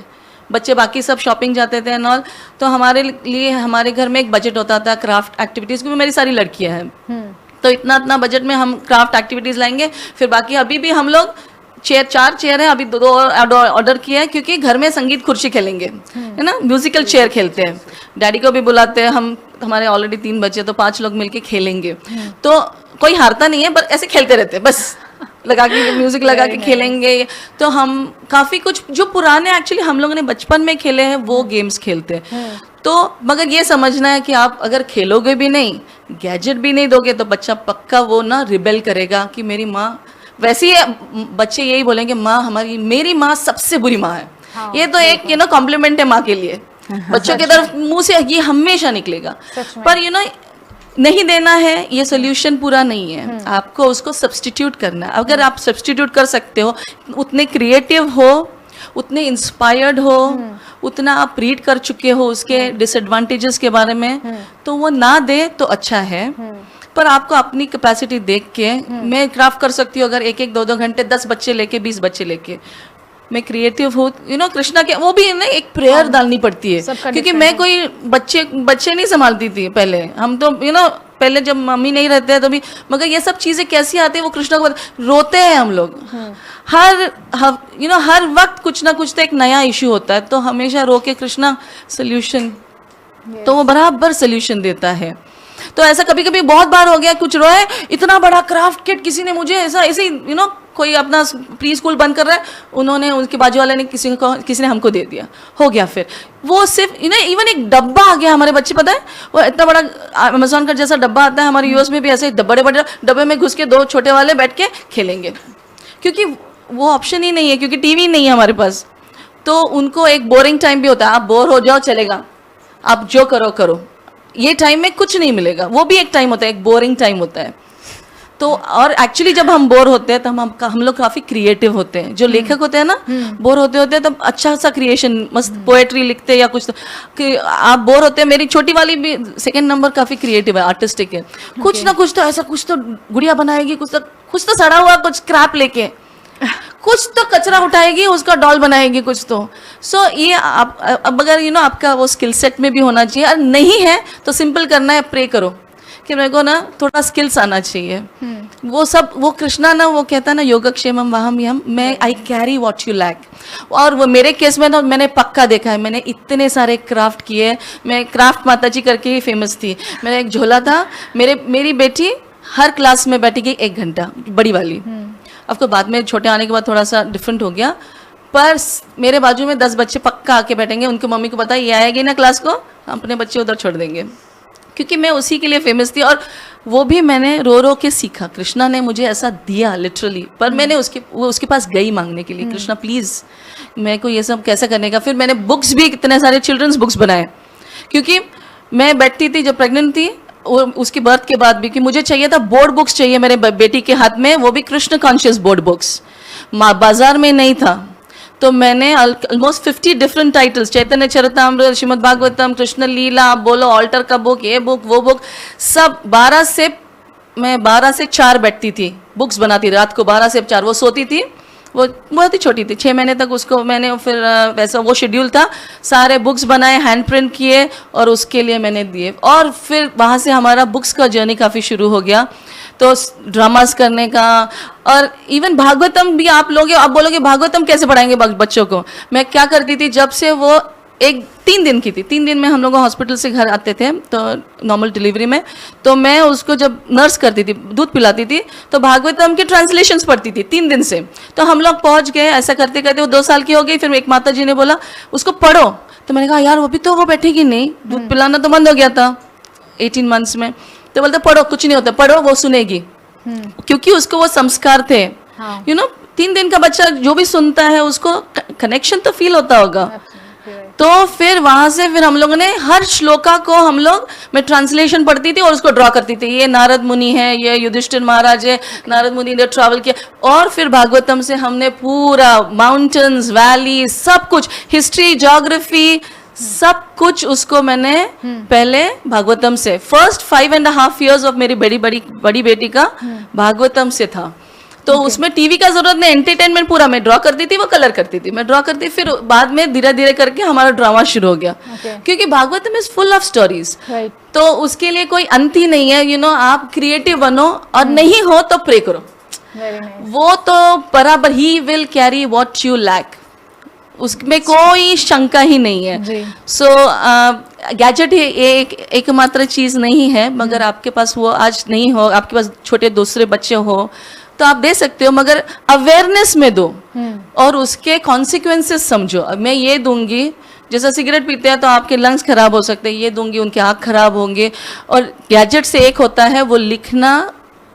बच्चे, बाकी सब शॉपिंग जाते थे एंड ऑल, तो हमारे लिए हमारे घर में एक बजट होता था क्राफ्ट एक्टिविटीज़, क्योंकि मेरी सारी लड़कियां हैं, तो इतना बजट में हम क्राफ्ट एक्टिविटीज़ लाएंगे। फिर बाकी अभी भी हम लोग 4 चेयर है, अभी 2 ऑर्डर किया है, क्योंकि घर में संगीत कुर्सी खेलेंगे, है ना, म्यूजिकल चेयर खेलते हैं। डैडी को भी बुलाते हैं, हमारे ऑलरेडी 3 बच्चे, तो 5 लोग मिलके खेलेंगे। तो कोई हारता नहीं है, पर ऐसे खेलते रहते हैं, बस लगा के म्यूजिक लगा के खेलेंगे। तो हम काफ़ी कुछ जो पुराने एक्चुअली हम लोगों ने बचपन में खेले हैं वो गेम्स खेलते हैं। तो मगर ये समझना है कि आप अगर खेलोगे भी नहीं, गैजेट भी नहीं दोगे, तो बच्चा पक्का वो ना रिबेल करेगा कि मेरी माँ, वैसे ही बच्चे यही बोलेंगे माँ मेरी माँ सबसे बुरी माँ है। हाँ, ये तो एक कॉम्प्लीमेंट है माँ के लिए, बच्चों की तरफ मुंह से ये हमेशा निकलेगा। पर नहीं देना है, ये सोल्यूशन पूरा नहीं है, आपको उसको सब्स्टिट्यूट करना है। अगर आप सब्स्टिट्यूट कर सकते हो, उतने क्रिएटिव हो, उतने इंस्पायर्ड हो, उतना आप रीड कर चुके हो उसके डिसएडवांटेजेस के बारे में, तो वो ना दे तो अच्छा है। पर आपको अपनी कैपेसिटी देख के मैं क्राफ्ट कर सकती हूँ, अगर 1-1, 2-2 घंटे 10 बच्चे लेके 20 बच्चे लेके मैं क्रिएटिव हूँ, कृष्णा के वो भी ना एक प्रेयर डालनी पड़ती है, क्योंकि मैं कोई बच्चे नहीं संभालती थी पहले। हम तो पहले जब मम्मी नहीं रहते हैं तो भी, मगर ये सब चीज़ें कैसी आती है वो कृष्णा को रोते हैं हम लोग। हर वक्त कुछ ना कुछ तो एक नया इशू होता है, तो हमेशा रो के कृष्णा सोल्यूशन, तो वो बराबर सोल्यूशन देता है। तो ऐसा कभी कभी बहुत बार हो गया, कुछ रोए, इतना बड़ा क्राफ्ट किट किसी ने मुझे ऐसे कोई अपना प्री स्कूल बंद कर रहा है, उन्होंने उनके बाजू वाले ने किसी ने हमको दे दिया, हो गया। फिर वो सिर्फ इवन एक डब्बा आ गया, हमारे बच्चे पता है वो इतना बड़ा अमेजोन का जैसा डब्बा आता है, हमारे यूएस में भी ऐसे बड़े बड़े डब्बे में घुस के 2 छोटे वाले बैठ के खेलेंगे, क्योंकि वो ऑप्शन ही नहीं है, क्योंकि टीवी नहीं है हमारे पास। तो उनको एक बोरिंग टाइम भी होता है, आप बोर हो जाओ चलेगा, आप जो करो, ये टाइम में कुछ नहीं मिलेगा, वो भी एक टाइम होता है, एक बोरिंग टाइम होता है। तो और एक्चुअली जब हम बोर होते हैं तो हम लोग काफ़ी क्रिएटिव होते हैं, जो लेखक होते हैं ना, बोर होते हैं तब अच्छा सा क्रिएशन, मस्त पोएट्री लिखते हैं या कुछ, तो कि आप बोर होते हैं। मेरी छोटी वाली भी 2nd नंबर काफ़ी क्रिएटिव है, आर्टिस्टिक है, कुछ ना कुछ तो ऐसा, कुछ तो गुड़िया बनाएगी, कुछ तो सड़ा हुआ कुछ क्रैप लेके, कुछ तो कचरा उठाएगी, उसका डॉल बनाएगी कुछ तो। सो ये आप अब अगर आपका वो स्किल सेट में भी होना चाहिए, और नहीं है तो सिंपल करना है, प्रे करो कि मेरे को ना थोड़ा स्किल्स आना चाहिए। वो कृष्णा ना वो कहता है ना, योगक्षेमम वहम यम, मैं I carry what you lack. और वो मेरे केस में ना मैंने पक्का देखा है, मैंने इतने सारे क्राफ्ट किए, मैं क्राफ्ट माताजी करके ही फेमस थी। मेरा एक झोला था, मेरी बेटी हर क्लास में बैठी गई 1 घंटा, बड़ी वाली। अब तो बाद में छोटे आने के बाद थोड़ा सा डिफरेंट हो गया, पर मेरे बाजू में 10 बच्चे पक्का आके बैठेंगे, उनकी मम्मी को पता है ये आएगी ना क्लास को, अपने बच्चे उधर छोड़ देंगे, क्योंकि मैं उसी के लिए फेमस थी। और वो भी मैंने रो के सीखा, कृष्णा ने मुझे ऐसा दिया लिटरली, पर मैंने उसके पास गई मांगने के लिए, कृष्णा प्लीज़ मेरे को ये सब कैसे करने का। फिर मैंने बुक्स भी कितने सारे चिल्ड्रंस बुक्स बनाए, क्योंकि मैं बैठती थी जब प्रेग्नेंट थी, उसकी बर्थ के बाद भी, कि मुझे चाहिए था बोर्ड बुक्स चाहिए मेरे बेटी के हाथ में, वो भी कृष्ण कॉन्शियस बोर्ड बुक्स, बाजार में नहीं था। तो मैंने ऑलमोस्ट 50 डिफरेंट टाइटल्स, चैतन्य चरितामृत, श्रीमद् भागवतम, कृष्ण लीला, आप बोलो ऑल्टर का बुक, ये बुक वो बुक, सब 12 से मैं 12 से 4 बैठती थी, बुक्स बनाती थी रात को 12 से 4। वो सोती थी, वो बहुत ही छोटी थी, 6 महीने तक उसको मैंने फिर वैसा वो शेड्यूल था, सारे बुक्स बनाए, हैंड प्रिंट किए और उसके लिए मैंने दिए। और फिर वहाँ से हमारा बुक्स का जर्नी काफ़ी शुरू हो गया, तो ड्रामास करने का। और इवन भागवतम भी आप लोग आप बोलोगे भागवतम कैसे पढ़ाएंगे बच्चों को। मैं क्या करती थी, जब से वो 3 दिन की थी, 3 दिन में हम लोग हॉस्पिटल से घर आते थे तो नॉर्मल डिलीवरी में, तो मैं उसको जब नर्स करती थी, दूध पिलाती थी, तो भागवतम के ट्रांसलेशंस पढ़ती थी 3 दिन से। तो हम लोग पहुंच गए, ऐसा करते करते वो 2 साल की हो गई। फिर एक माता जी ने बोला उसको पढ़ो, तो मैंने कहा यार वो भी तो वो बैठेगी नहीं, दूध पिलाना तो बंद हो गया था 18 मंथ्स में। तो बोलते पढ़ो, कुछ नहीं होता, पढ़ो, वो सुनेगी, क्योंकि उसको वो संस्कार थे। यू नो 3 दिन का बच्चा जो भी सुनता है उसको कनेक्शन तो फील होता होगा। तो फिर वहां से फिर हम लोगों ने हर श्लोका को हम लोग, मैं ट्रांसलेशन पढ़ती थी और उसको ड्रॉ करती थी, ये नारद मुनि है, ये युधिष्ठिर महाराज है, नारद मुनि ने ट्रैवल किया। और फिर भागवतम से हमने पूरा माउंटेन्स, वैली, सब कुछ, हिस्ट्री, ज्योग्राफी, सब कुछ उसको मैंने पहले भागवतम से, फर्स्ट 5.5 years ऑफ मेरी बड़ी बेटी का भागवतम से था। तो उसमें टीवी का जरूरत नहीं, एंटरटेनमेंट पूरा मैं ड्रॉ करती थी, वो कलर करती थी, मैं ड्रॉ करती। फिर बाद में धीरे धीरे करके हमारा ड्रामा शुरू हो गया, क्योंकि Bhagavatam is full of stories, तो उसके लिए कोई अंत ही नहीं है। आप क्रिएटिव बनो, और नहीं हो तो प्रे करो, वो तो बराबर, he will carry what you lack, उसमें कोई शंका ही नहीं है। सो गैजेट एकमात्र चीज नहीं है, मगर आपके पास वो आज नहीं हो, आपके पास छोटे दूसरे बच्चे हो तो आप दे सकते हो, मगर अवेयरनेस में दो और उसके कॉन्सिक्वेंसेस समझो। मैं ये दूंगी, जैसा सिगरेट पीते हैं तो आपके लंग्स खराब हो सकते हैं, ये दूंगी उनके आँख खराब होंगे। और गैजेट से एक होता है, वो लिखना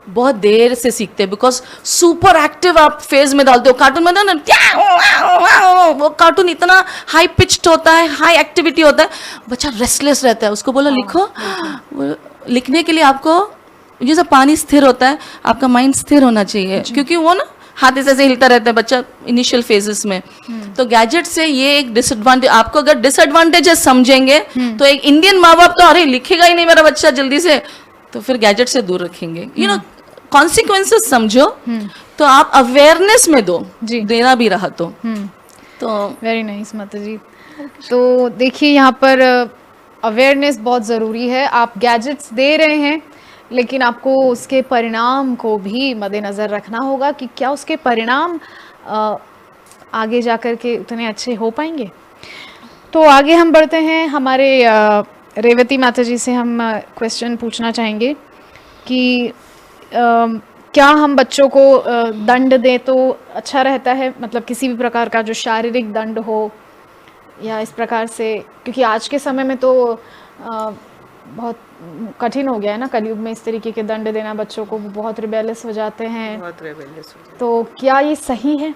बहुत देर से सीखते हैं, बिकॉज सुपर एक्टिव आप फेज में डालते हो। कार्टून में ना वो कार्टून इतना हाई पिच्ड होता है, हाई एक्टिविटी होता है, बच्चा रेस्टलेस रहता है, उसको बोलो लिखो। लिखने के लिए आपको जैसा पानी स्थिर होता है, आपका माइंड स्थिर होना चाहिए, क्योंकि वो ना हाथ ऐसे हिलता रहता है बच्चा इनिशियल फेजेस में। तो गैजेट से ये एक डिसएडवांटेज, आपको अगर डिसएडवांटेजेस समझेंगे तो एक इंडियन माँ बाप तो अरे लिखेगा ही नहीं मेरा बच्चा जल्दी से, तो फिर गैजेट से दूर रखेंगे। यू नो कॉन्सिक्वेंसेस समझो, तो आप अवेयरनेस में दो, देना भी रहा तो
वेरी नाइस माता जी। तो देखिए यहाँ पर अवेयरनेस बहुत ज़रूरी है। आप गैजेट्स दे रहे हैं, लेकिन आपको उसके परिणाम को भी मद्देनज़र रखना होगा कि क्या उसके परिणाम आगे जाकर के उतने अच्छे हो पाएंगे। तो आगे हम बढ़ते हैं, हमारे रेवती माता जी से हम क्वेश्चन पूछना चाहेंगे कि क्या हम बच्चों को दंड दें तो अच्छा रहता है, मतलब किसी भी प्रकार का जो शारीरिक दंड हो या इस प्रकार से, क्योंकि आज के समय में तो बहुत कठिन हो गया है ना, कलयुग में इस तरीके के दंड देना बच्चों को, बहुत रिबेलियस हो जाते हैं,
बहुत रिबेलियस हो जाते हैं।
तो क्या ये सही है?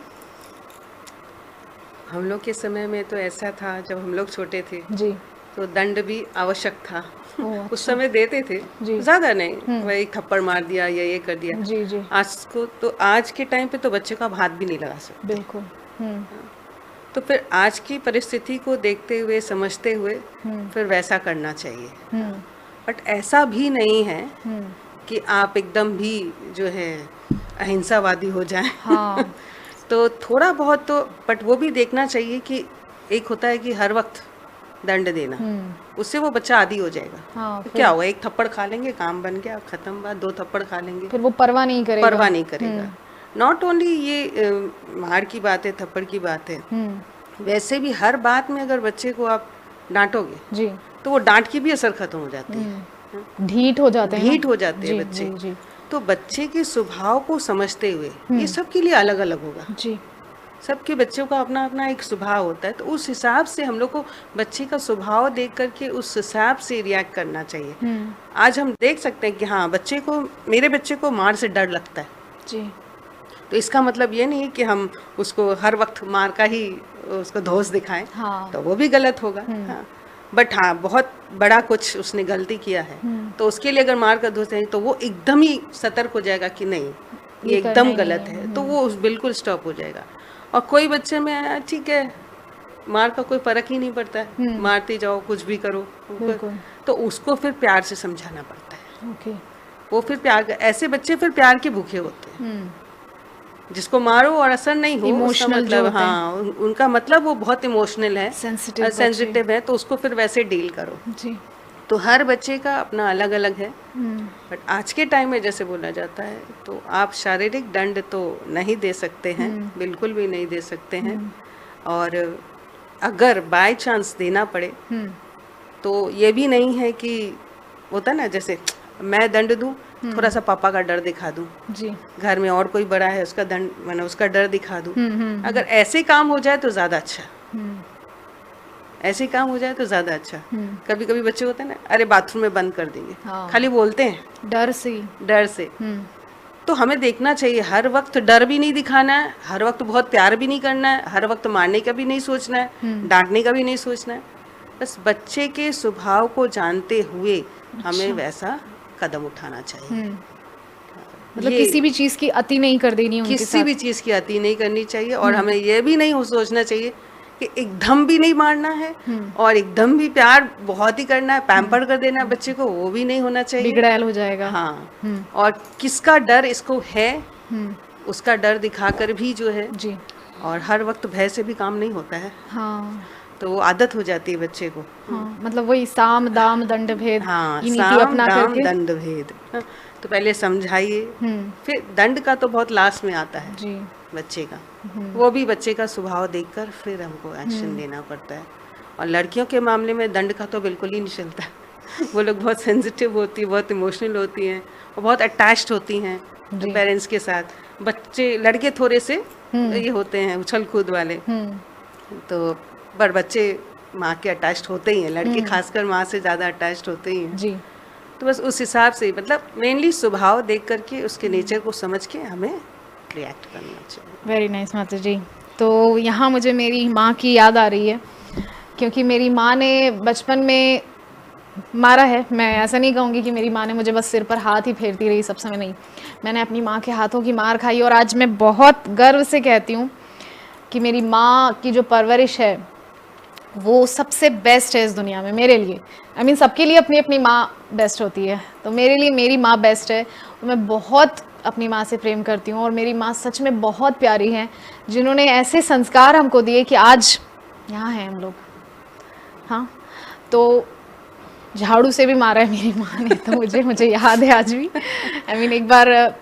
हम लोग के समय में तो ऐसा था, जब हम लोग छोटे थे
जी,
तो दंड भी आवश्यक था।
अच्छा।
उस समय देते थे, ज्यादा नहीं, वही थप्पड़ मार दिया या ये कर दिया।
जी जी,
आज के टाइम पे तो बच्चे को आप हाथ भी नहीं लगा सकते,
बिल्कुल।
तो फिर आज की परिस्थिति को देखते हुए, समझते हुए फिर वैसा करना चाहिए। बट ऐसा भी नहीं है कि आप एकदम भी जो है अहिंसावादी हो जाएं।
हाँ।
तो थोड़ा बहुत तो, बट वो भी देखना चाहिए कि एक होता है कि हर वक्त दंड देना, उससे वो बच्चा आदी हो जाएगा।
हाँ,
क्या हुआ, एक थप्पड़ खा लेंगे, काम बन गया, खत्म बात। 2 थप्पड़ खा लेंगे,
फिर वो परवाह नहीं करेगा।
नॉट ओनली ये मार की बात है, थप्पड़ की बात है, वैसे भी हर बात में अगर बच्चे को आप डांटोगे
जी,
तो वो डांट की भी असर खत्म हो जाती है,
ढीठ हो जाते हैं
बच्चे।
जी।
तो बच्चे के स्वभाव को समझते हुए, ये सबके लिए अलग अलग होगा
जी,
सबके बच्चों का अपना अपना एक स्वभाव होता है, तो उस हिसाब से हम लोग को बच्चे का स्वभाव देख करके उस हिसाब से रिएक्ट करना चाहिए। आज हम देख सकते हैं कि हाँ मेरे बच्चे को मार से डर लगता है
जी,
तो इसका मतलब ये नहीं है कि हम उसको हर वक्त मार का ही उसको दोष दिखाएं।
हाँ।
तो वो भी गलत होगा। हाँ, बट हाँ बहुत बड़ा कुछ उसने गलती किया है तो उसके लिए अगर मार का दोष है तो वो एकदम ही सतर्क हो जाएगा कि नहीं ये एकदम गलत है, तो वो बिल्कुल स्टॉप हो जाएगा। और कोई बच्चे में ठीक है, मार का कोई फर्क ही नहीं पड़ता है, मारते जाओ, कुछ भी करो, तो उसको फिर प्यार से समझाना पड़ता है।
ओके।
वो फिर प्यार, ऐसे बच्चे फिर प्यार के भूखे होते हैं। जिसको मारो और असर नहीं हो, उसका
Emotional जो
मतलब
होते हैं।
हाँ, उनका मतलब वो बहुत इमोशनल है,
Sensitive
सेंसिटिव है, तो उसको फिर वैसे डील करो।
जी।
तो हर बच्चे का अपना अलग अलग है। बट आज के टाइम में जैसे बोला जाता है, तो आप शारीरिक दंड तो नहीं दे सकते हैं, बिल्कुल भी नहीं दे सकते हैं। और अगर बाय चांस देना पड़े तो ये भी नहीं है कि होता ना, जैसे मैं दंड दूं, थोड़ा सा पापा का डर दिखा दूं,
जी।
घर में और कोई बड़ा है उसका दंड, मैंने उसका डर दिखा दूं। अगर ऐसे काम हो जाए तो ज़्यादा अच्छा, ऐसे काम हो जाए तो ज़्यादा अच्छा। कभी कभी बच्चे होते हैं ना, अरे बाथरूम में बंद कर देंगे,
हाँ।
खाली बोलते हैं
डर से ही।
डर से। तो हमें देखना चाहिए, हर वक्त डर भी नहीं दिखाना है, हर वक्त बहुत प्यार भी नहीं करना है, हर वक्त मारने का भी नहीं सोचना है, डांटने का भी नहीं सोचना है। बस बच्चे के स्वभाव को जानते हुए हमें वैसा कदम उठाना चाहिए।
मतलब
ये
किसी भी चीज की अति नहीं कर देनी उनके
किसी
साथ।
भी चीज़ की अति नहीं करनी चाहिए। और हमें यह भी नहीं सोचना चाहिए कि एकदम भी नहीं मारना है और एकदम भी प्यार बहुत ही करना है, पैम्पर कर देना है बच्चे को, वो भी नहीं होना चाहिए।
बिगड़ैल हो जाएगा।
हाँ। और किसका डर इसको है, उसका डर दिखाकर भी जो है,
जी।
और हर वक्त भय से भी काम नहीं होता है,
हाँ
तो वो आदत हो जाती है बच्चे को।
हाँ, मतलब वही साम दाम दंड भेद
हाँ,
ये नीति
साम
अपना
दाम
करके।
दंड भेद। हाँ, तो पहले समझाइए, फिर दंड का तो बहुत लास्ट में आता है
जी।
बच्चे का। वो भी बच्चे का स्वभाव देखकर फिर हमको एक्शन लेना पड़ता है। और लड़कियों के मामले में दंड का तो बिल्कुल ही नहीं चलता। वो लोग बहुत सेंसिटिव होती है, बहुत इमोशनल होती हैं और बहुत अटैच्ड होती हैं पेरेंट्स के साथ। बच्चे, लड़के थोड़े से ये होते हैं उछल कूद वाले, तो पर बच्चे माँ के अटैच्ड होते ही हैं, लड़के खासकर माँ से ज़्यादा अटैच्ड होते ही हैं।
जी।
तो बस उस हिसाब से, मतलब मेनली स्वभाव देख करके उसके नेचर को समझ के हमें रिएक्ट करना चाहिए।
वेरी नाइस माता जी। तो यहाँ मुझे मेरी माँ की याद आ रही है, क्योंकि मेरी माँ ने बचपन में मारा है। मैं ऐसा नहीं कहूँगी कि मेरी माँ ने मुझे बस सिर पर हाथ ही फेरती रही सब समय, नहीं। मैंने अपनी माँ के हाथों की मार खाई, और आज मैं बहुत गर्व से कहती हूँ कि मेरी माँ की जो परवरिश है वो सबसे बेस्ट है इस दुनिया में मेरे लिए। आई मीन सबके लिए अपनी अपनी माँ बेस्ट होती है, तो मेरे लिए मेरी माँ बेस्ट है। और मैं बहुत अपनी माँ से प्रेम करती हूँ, और मेरी माँ सच में बहुत प्यारी हैं, जिन्होंने ऐसे संस्कार हमको दिए कि आज यहाँ हैं हम लोग। हाँ, तो झाड़ू से भी मारा है मेरी माँ ने, तो मुझे याद है आज भी। आई मीन एक बार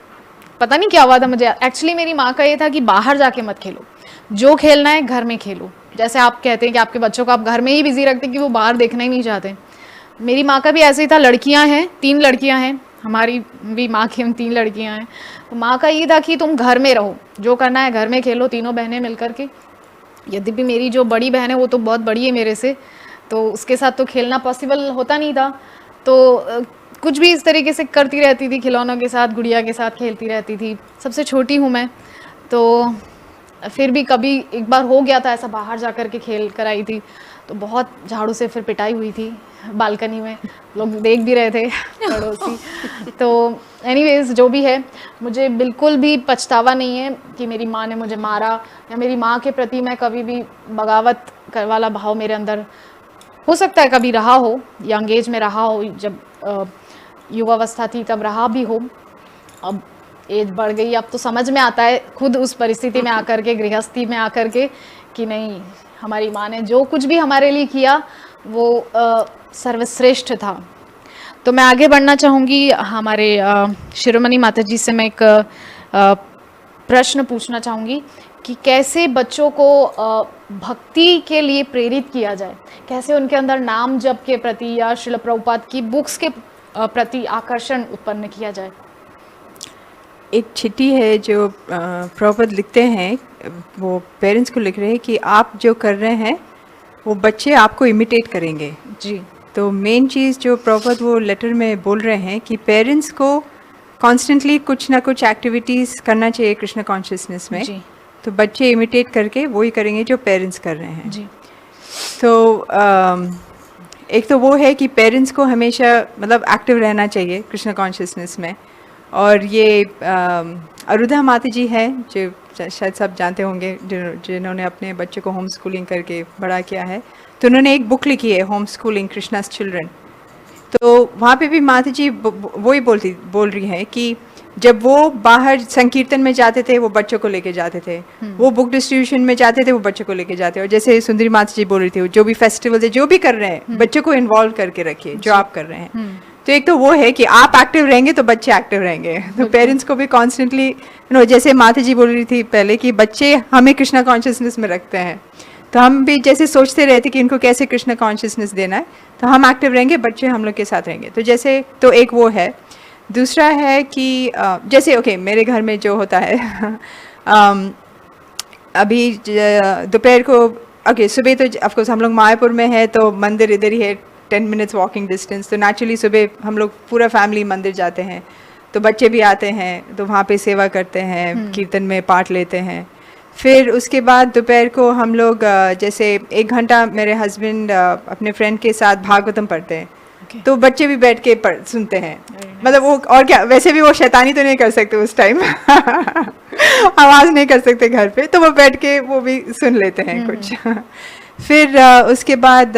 पता नहीं क्या हुआ था मुझे, एक्चुअली मेरी माँ का ये था कि बाहर जाके मत खेलो, जो खेलना है घर में खेलो। जैसे आप कहते हैं कि आपके बच्चों को आप घर में ही बिजी रखते हैं कि वो बाहर देखना ही नहीं चाहते, मेरी माँ का भी ऐसे ही था। लड़कियाँ हैं, 3 लड़कियाँ हैं, हमारी भी माँ की हम 3 लड़कियाँ हैं। तो माँ का ये था कि तुम घर में रहो, जो करना है घर में खेलो, तीनों बहनें मिल करके। यद्यपि मेरी जो बड़ी बहन है वो तो बहुत बड़ी है मेरे से, तो उसके साथ तो खेलना पॉसिबल होता नहीं था, तो कुछ भी इस तरीके से करती रहती थी, खिलौनों के साथ, गुड़िया के साथ खेलती रहती थी। सबसे छोटी हूँ मैं, तो फिर भी कभी एक बार हो गया था ऐसा, बाहर जा कर के खेल कर आई थी, तो बहुत झाड़ू से फिर पिटाई हुई थी बालकनी में, लोग देख भी रहे थे पड़ोसी। तो एनीवेज जो भी है, मुझे बिल्कुल भी पछतावा नहीं है कि मेरी माँ ने मुझे मारा, या मेरी माँ के प्रति मैं कभी भी बगावत वाला भाव मेरे अंदर, हो सकता है कभी रहा हो, यंग एज में रहा हो, जब युवावस्था थी तब रहा भी हो। अब एज बढ़ गई, अब तो समझ में आता है खुद उस परिस्थिति में आकर के, गृहस्थी में आकर के, कि नहीं, हमारी माँ ने जो कुछ भी हमारे लिए किया वो सर्वश्रेष्ठ था। तो मैं आगे बढ़ना चाहूँगी। हमारे शिरोमणि माता जी से मैं एक प्रश्न पूछना चाहूँगी कि कैसे बच्चों को भक्ति के लिए प्रेरित किया जाए, कैसे उनके अंदर नाम जप के प्रति या श्रील प्रभुपाद की बुक्स के प्रति आकर्षण उत्पन्न किया जाए।
एक चिट्ठी है जो प्रभुपाद लिखते हैं, वो पेरेंट्स को लिख रहे हैं कि आप जो कर रहे हैं वो बच्चे आपको इमिटेट करेंगे
जी।
तो मेन चीज़ जो प्रभुपाद वो लेटर में बोल रहे हैं कि पेरेंट्स को कॉन्स्टेंटली कुछ ना कुछ एक्टिविटीज़ करना चाहिए कृष्ण कॉन्शियसनेस में
जी।
तो बच्चे इमिटेट करके वही करेंगे जो पेरेंट्स कर रहे हैं
जी।
तो एक तो वो है कि पेरेंट्स को हमेशा मतलब एक्टिव रहना चाहिए कृष्ण कॉन्शियसनेस में। और ये अरुधा माता जी है जो शायद सब जानते होंगे, जिन्होंने अपने बच्चे को होम स्कूलिंग करके बड़ा किया है, तो उन्होंने एक बुक लिखी है, होम स्कूलिंग कृष्णास चिल्ड्रन। तो वहाँ पे भी माता जी वही बोल रही हैं कि जब वो बाहर संकीर्तन में जाते थे वो बच्चों को लेके जाते थे, वो बुक डिस्ट्रीब्यूशन में जाते थे वो बच्चों को लेके जाते, और जैसे सुंदरी माता जी बोल रही थी जो भी फेस्टिवल है जो भी कर रहे हैं बच्चों को इन्वॉल्व करके रखिए जो आप कर रहे हैं। तो एक तो वो है कि आप एक्टिव रहेंगे तो बच्चे एक्टिव रहेंगे, तो पेरेंट्स को भी कॉन्स्टेंटली जैसे माता जी बोल रही थी पहले कि बच्चे हमें कृष्णा कॉन्शियसनेस में रखते हैं, तो हम भी जैसे सोचते रहते कि इनको कैसे कृष्णा कॉन्शियसनेस देना है, तो हम एक्टिव रहेंगे, बच्चे हम लोग के साथ रहेंगे। तो जैसे तो एक वो है। दूसरा है कि जैसे ओके मेरे घर में जो होता है अभी दोपहर को ओके सुबह तो ऑफकोर्स हम लोग मायापुर में है तो मंदिर इधर ही है 10 मिनट्स वॉकिंग डिस्टेंस, तो नेचुरली सुबह हम लोग पूरा फैमिली मंदिर जाते हैं, तो बच्चे भी आते हैं तो वहाँ पे सेवा करते हैं, कीर्तन में पार्ट लेते हैं। फिर उसके बाद दोपहर को हम लोग जैसे 1 घंटा मेरे हस्बैंड अपने फ्रेंड के साथ भागवतम पढ़ते हैं, तो बच्चे भी बैठ के सुनते हैं। मतलब वो और क्या, वैसे भी वो शैतानी तो नहीं कर सकते उस टाइम आवाज़ नहीं कर सकते घर पे, तो वो बैठ के वो भी सुन लेते हैं कुछ। फिर उसके बाद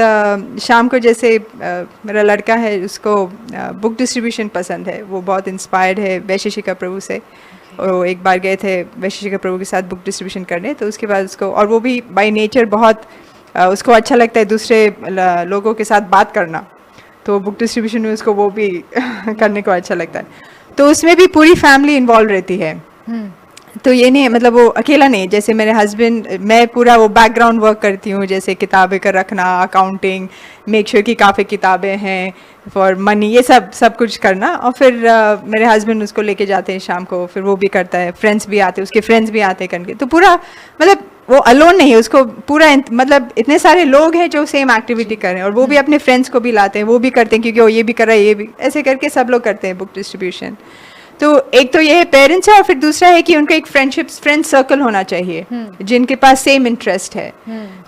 शाम को जैसे मेरा लड़का है उसको बुक डिस्ट्रीब्यूशन पसंद है, वो बहुत इंस्पायर्ड है वैशेषिका प्रभु से, और वो एक बार गए थे वैशेषिका प्रभु के साथ बुक डिस्ट्रीब्यूशन करने, तो उसके बाद उसको, और वो भी बाय नेचर बहुत उसको अच्छा लगता है दूसरे लोगों के साथ बात करना, तो बुक डिस्ट्रीब्यूशन में उसको वो भी करने को अच्छा लगता है, तो उसमें भी पूरी फैमिली इन्वॉल्व रहती है। तो ये नहीं मतलब वो अकेला नहीं, जैसे मेरे हस्बैंड, मैं पूरा वो बैकग्राउंड वर्क करती हूँ, जैसे किताबें का रखना, अकाउंटिंग, मेक श्योर कि काफ़ी किताबें हैं फॉर मनी, ये सब कुछ करना, और फिर मेरे हस्बैंड उसको लेके जाते हैं शाम को, फिर वो भी करता है, फ्रेंड्स भी आते हैं, उसके फ्रेंड्स भी आते हैं करके, तो पूरा मतलब वो अलोन नहीं है, उसको पूरा मतलब इतने सारे लोग हैं जो सेम एक्टिविटी कर रहे हैं, और वो भी अपने फ्रेंड्स को भी लाते हैं, वो भी करते हैं क्योंकि वो ये भी कर रहा है, ये भी, ऐसे करके सब लोग करते हैं बुक डिस्ट्रीब्यूशन। तो एक तो ये है पेरेंट्स है, और फिर दूसरा है कि उनका एक फ्रेंड सर्कल होना चाहिए जिनके पास सेम इंटरेस्ट है।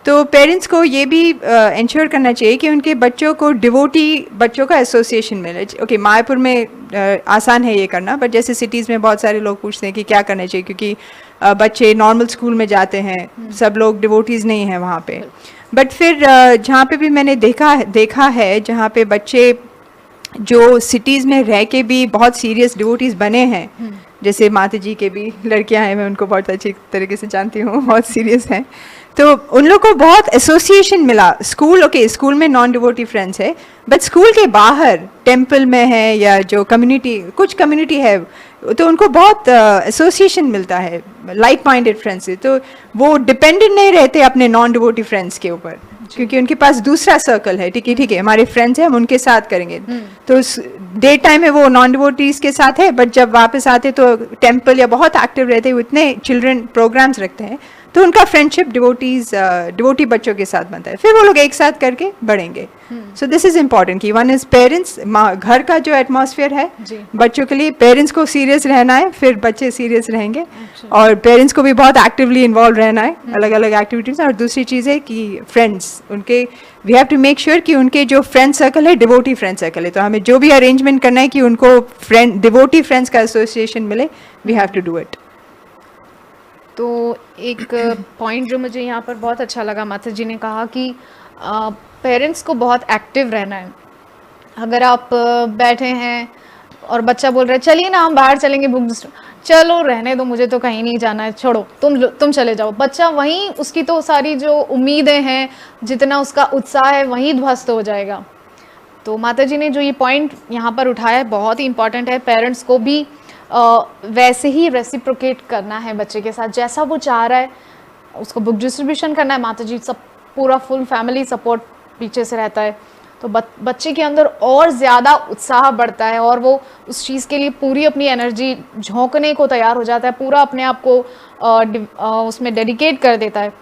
तो पेरेंट्स को ये भी इंश्योर करना चाहिए कि उनके बच्चों को डिवोटी बच्चों का एसोसिएशन मिले। ओके मायापुर में आसान है ये करना, बट जैसे सिटीज़ में बहुत सारे लोग पूछते हैं कि क्या करना चाहिए, क्योंकि बच्चे नॉर्मल स्कूल में जाते हैं, सब लोग डिवोटीज़ नहीं हैं वहाँ पे। बट फिर जहाँ पे भी मैंने देखा है जहाँ पे बच्चे जो सिटीज़ में रह के भी बहुत सीरियस डिवोटीज़ बने हैं, जैसे माता जी के भी लड़कियां हैं, मैं उनको बहुत अच्छी तरीके से जानती हूँ, बहुत सीरियस हैं, तो उन लोग को बहुत एसोसिएशन मिला। स्कूल ओके स्कूल में नॉन डिवोटी फ्रेंड्स है, बट स्कूल के बाहर टेम्पल में है या जो कम्युनिटी कुछ कम्युनिटी है, तो उनको बहुत एसोसिएशन मिलता है लाइक माइंडेड फ्रेंड्स से, तो वो डिपेंडेंट नहीं रहते अपने नॉन डिवोटी फ्रेंड्स के ऊपर, क्योंकि उनके पास दूसरा सर्कल है। ठीक है हमारे फ्रेंड्स हैं, हम उनके साथ करेंगे। तो डे टाइम में वो नॉन डिवोटीज के साथ है, बट जब वापस आते तो टेम्पल या बहुत एक्टिव रहते हैं, इतने चिल्ड्रन प्रोग्राम्स रखते हैं, तो उनका फ्रेंडशिप डिवोटी बच्चों के साथ बनता है, फिर वो लोग एक साथ करके बढ़ेंगे। सो दिस इज इम्पॉर्टेंट कि वन इज पेरेंट्स, घर का जो एटमॉस्फेयर है बच्चों के लिए, पेरेंट्स को सीरियस रहना है, फिर बच्चे सीरियस रहेंगे, और पेरेंट्स को भी बहुत एक्टिवली इन्वॉल्व रहना है अलग अलग एक्टिविटीज। और दूसरी चीज़ है कि फ्रेंड्स उनके, we have to make sure कि उनके जो फ्रेंड सर्कल है डिवोटी फ्रेंड सर्कल है, तो हमें जो भी अरेंजमेंट करना है कि उनको डिवोटी फ्रेंड्स का एसोसिएशन मिले, we have to do it.
तो एक पॉइंट जो मुझे यहाँ पर बहुत अच्छा लगा, माता जी ने कहा कि पेरेंट्स को बहुत एक्टिव रहना है। अगर आप बैठे हैं और बच्चा बोल रहा है चलिए ना हम बाहर चलेंगे बुक, चलो रहने दो, मुझे तो कहीं नहीं जाना है, छोड़ो तुम चले जाओ, बच्चा वहीं, उसकी तो सारी जो उम्मीदें हैं, जितना उसका उत्साह है, वहीं ध्वस्त हो जाएगा। तो माता जी ने जो ये पॉइंट यहाँ पर उठाया है बहुत ही इंपॉर्टेंट है। पेरेंट्स को भी वैसे ही रेसिप्रोकेट करना है बच्चे के साथ, जैसा वो चाह रहा है उसको बुक डिस्ट्रीब्यूशन करना है। माता जी सब पूरा फुल फैमिली सपोर्ट पीछे से रहता है, तो बच्चे के अंदर और ज़्यादा उत्साह बढ़ता है, और वो उस चीज़ के लिए पूरी अपनी एनर्जी झोंकने को तैयार हो जाता है, पूरा अपने आप को उसमें डेडिकेट कर देता है।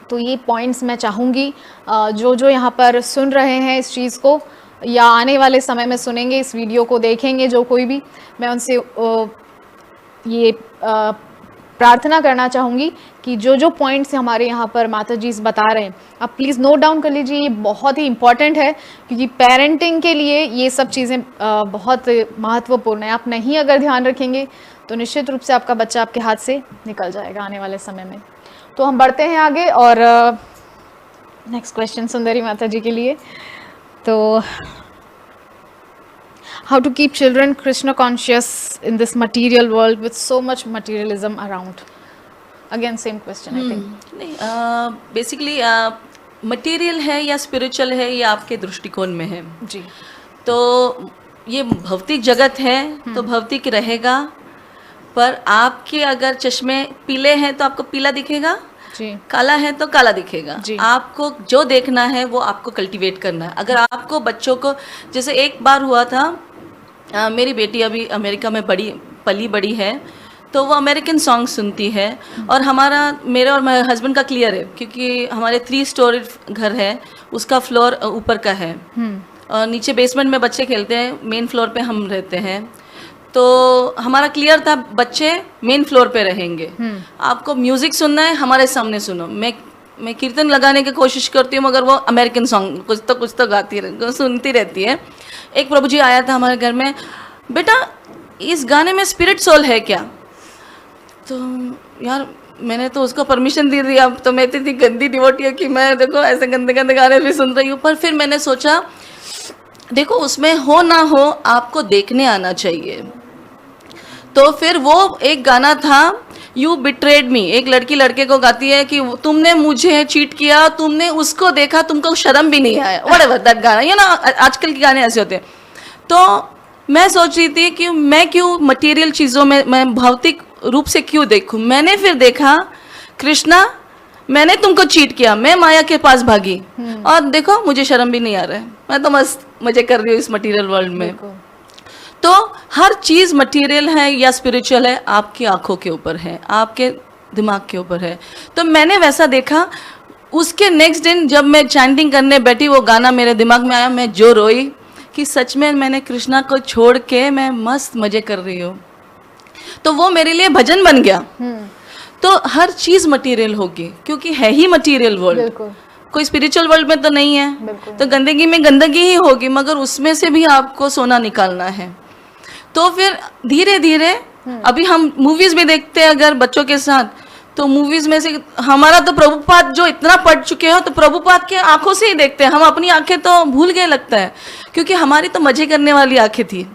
तो ये पॉइंट्स मैं चाहूँगी जो यहाँ पर सुन रहे हैं इस चीज़ को, या आने वाले समय में सुनेंगे, इस वीडियो को देखेंगे जो कोई भी, मैं उनसे ये प्रार्थना करना चाहूँगी कि जो पॉइंट्स हमारे यहाँ पर माता जी बता रहे हैं, आप प्लीज़ नोट डाउन कर लीजिए। ये बहुत ही इम्पॉर्टेंट है, क्योंकि पेरेंटिंग के लिए ये सब चीज़ें बहुत महत्वपूर्ण है। आप नहीं अगर ध्यान रखेंगे तो निश्चित रूप से आपका बच्चा आपके हाथ से निकल जाएगा आने वाले समय में। तो हम बढ़ते हैं आगे, और नेक्स्ट क्वेश्चन सुंदरी माता जी के लिए। तो how to keep children Krishna conscious in this material world with so much materialism around? Again same question I think.
नहीं, बेसिकली मटेरियल है या स्पिरिचुअल है, ये आपके दृष्टिकोण में है
जी.
तो ये भौतिक जगत है तो भौतिक रहेगा, पर आपके अगर चश्मे पीले हैं तो आपको पीला दिखेगा,
जी.
काला है तो काला दिखेगा.
जी.
आपको जो देखना है वो आपको कल्टीवेट करना है. अगर आपको बच्चों को, जैसे एक बार हुआ था, मेरी बेटी अभी अमेरिका में पली बड़ी है, तो वो अमेरिकन सॉन्ग सुनती है, और मेरे और मेरे हस्बैंड का क्लियर है क्योंकि हमारे 3 स्टोरी घर है, उसका फ्लोर ऊपर का है और नीचे बेसमेंट में बच्चे खेलते हैं, मेन फ्लोर पे हम रहते हैं. तो हमारा क्लियर था बच्चे मेन फ्लोर पे रहेंगे. आपको म्यूजिक सुनना है हमारे सामने सुनो. मैं कीर्तन लगाने की कोशिश करती हूँ मगर वो अमेरिकन सॉन्ग कुछ तो गाती सुनती रहती है. एक प्रभु जी आया था हमारे घर में, बेटा इस गाने में स्पिरिट सोल है क्या? तो यार मैंने तो उसको परमिशन दे दी. अब तो मैं इतनी गंदी डिवोटी है कि मैं देखो ऐसे गंदे गंदे गाने भी सुन रही हूँ. पर फिर मैंने सोचा देखो उसमें हो ना हो आपको देखने आना चाहिए. तो फिर वो एक गाना था, यू बिट्रेड मी, एक लड़की लड़के को गाती है कि तुमने मुझे चीट किया, तुमने उसको देखा, तुमको शर्म भी नहीं आया, व्हाटएवर दैट गाना, ये ना आजकल के गाने ऐसे होते हैं. तो मैं सोच रही थी कि मैं क्यों मटेरियल चीज़ों में मैं भौतिक रूप से क्यों देखूं. मैंने फिर देखा कृष्णा मैंने तुमको चीट किया, मैं माया के पास भागी और देखो मुझे शर्म भी नहीं आ रहा है, मैं तो मस्त मजे कर रही हूँ इस मटेरियल वर्ल्ड में. तो हर चीज़ मटेरियल है या स्पिरिचुअल है आपकी आंखों के ऊपर है, आपके दिमाग के ऊपर है. तो मैंने वैसा देखा. उसके नेक्स्ट दिन जब मैं चैंटिंग करने बैठी, वो गाना मेरे दिमाग में आया, मैं जो रोई कि सच में मैंने कृष्णा को छोड़ के मैं मस्त मजे कर रही हूँ. तो वो मेरे लिए भजन बन गया. तो हर चीज़ मटेरियल होगी क्योंकि है ही मटेरियल वर्ल्ड, कोई स्पिरिचुअल वर्ल्ड में तो नहीं है. तो गंदगी में गंदगी ही होगी, मगर उसमें से भी आपको सोना निकालना है. तो फिर धीरे धीरे अभी हम मूवीज भी देखते हैं अगर बच्चों के साथ, तो मूवीज में से हमारा तो प्रभुपाद जो इतना पढ़ चुके हो तो प्रभुपाद के आंखों से ही देखते हैं. हम अपनी आंखें तो भूल गए लगता है, क्योंकि हमारी तो मजे करने वाली आंखें थी.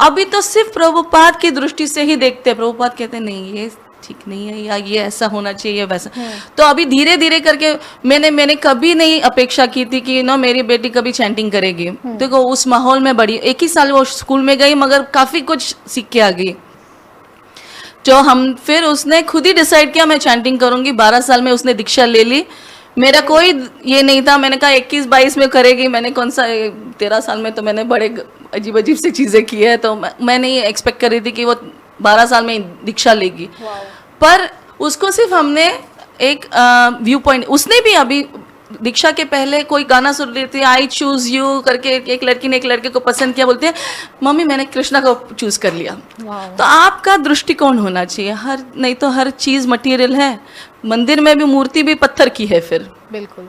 अभी तो सिर्फ प्रभुपाद की दृष्टि से ही देखते हैं. प्रभुपाद कहते हैं नहीं ये ठीक नहीं है, या ये ऐसा होना चाहिए वैसा. तो अभी धीरे धीरे करके मैंने कभी नहीं अपेक्षा की थी कि मेरी बेटी कभी चैंटिंग करेगी. देखो उस माहौल में बड़ी, 1 ही साल वो स्कूल में गई मगर काफ़ी कुछ सीख के आ गई. जो हम फिर उसने खुद ही डिसाइड किया मैं चैंटिंग करूंगी. 12 साल में उसने दीक्षा ले ली. मेरा कोई ये नहीं था, मैंने कहा 21-22 में करेगी. मैंने कौन सा 13 साल में तो मैंने बड़े अजीब अजीब सी चीज़ें की है, तो मैं नहीं एक्सपेक्ट कर रही थी कि वो 12 साल में दीक्षा लेगी. पर उसको सिर्फ हमने एक व्यू पॉइंट, उसने भी अभी दीक्षा के पहले कोई गाना सुन रही थी, आई चूज यू करके, एक लड़की ने एक लड़के को पसंद किया, बोलते हैं मम्मी मैंने कृष्णा को चूज कर लिया. तो आपका दृष्टिकोण होना चाहिए. नहीं तो हर चीज़ मटेरियल है. मंदिर में भी मूर्ति भी पत्थर की है फिर, बिल्कुल.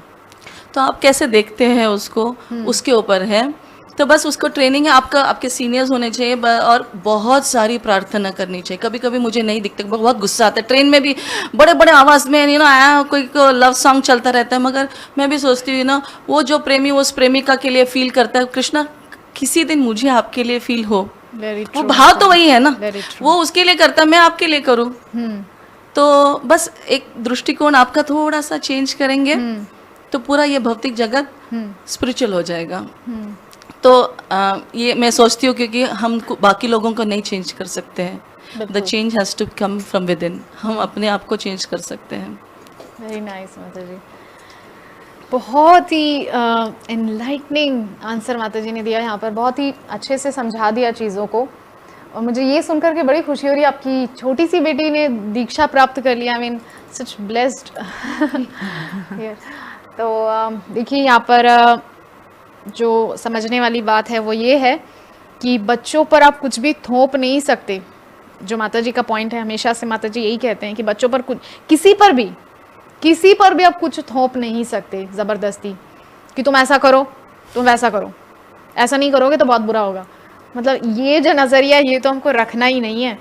तो आप कैसे देखते हैं उसको, उसके ऊपर है. तो बस उसको ट्रेनिंग है. आपके सीनियर्स होने चाहिए और बहुत सारी प्रार्थना करनी चाहिए. कभी कभी मुझे नहीं दिखते, बहुत गुस्सा आता है. ट्रेन में भी बड़े बड़े आवाज़ में आया कोई लव सॉन्ग चलता रहता है, मगर मैं भी सोचती हूँ वो जो प्रेमी उस प्रेमिका के लिए फील करता है, कृष्णा किसी दिन मुझे आपके लिए फील हो. वो भाव तो वही है ना, वो उसके लिए करता है, मैं आपके लिए करूँ. तो बस एक दृष्टिकोण आपका थोड़ा सा चेंज करेंगे तो पूरा ये भौतिक जगत स्पिरिचुअल हो जाएगा. तो ये मैं सोचती हूँ क्योंकि हम बाकी लोगों को नहीं चेंज कर सकते हैं. The change has to come from within. हम अपने आप को चेंज कर सकते हैं.
वेरी नाइस माता जी. बहुत ही एनलाइटनिंग आंसर माता जी ने दिया यहाँ पर. बहुत ही अच्छे से समझा दिया चीज़ों को. और मुझे ये सुनकर के बड़ी खुशी हो रही है, आपकी छोटी सी बेटी ने दीक्षा प्राप्त कर लिया. I mean such blessed. तो देखिए यहाँ पर जो समझने वाली बात है वो ये है कि बच्चों पर आप कुछ भी थोप नहीं सकते. जो माता जी का पॉइंट है, हमेशा से माता जी यही कहते हैं कि बच्चों पर कुछ, किसी पर भी आप कुछ थोप नहीं सकते ज़बरदस्ती कि तुम ऐसा करो, तुम वैसा करो, ऐसा नहीं करोगे तो बहुत बुरा होगा. मतलब ये जो नज़रिया, ये तो हमको रखना ही नहीं है.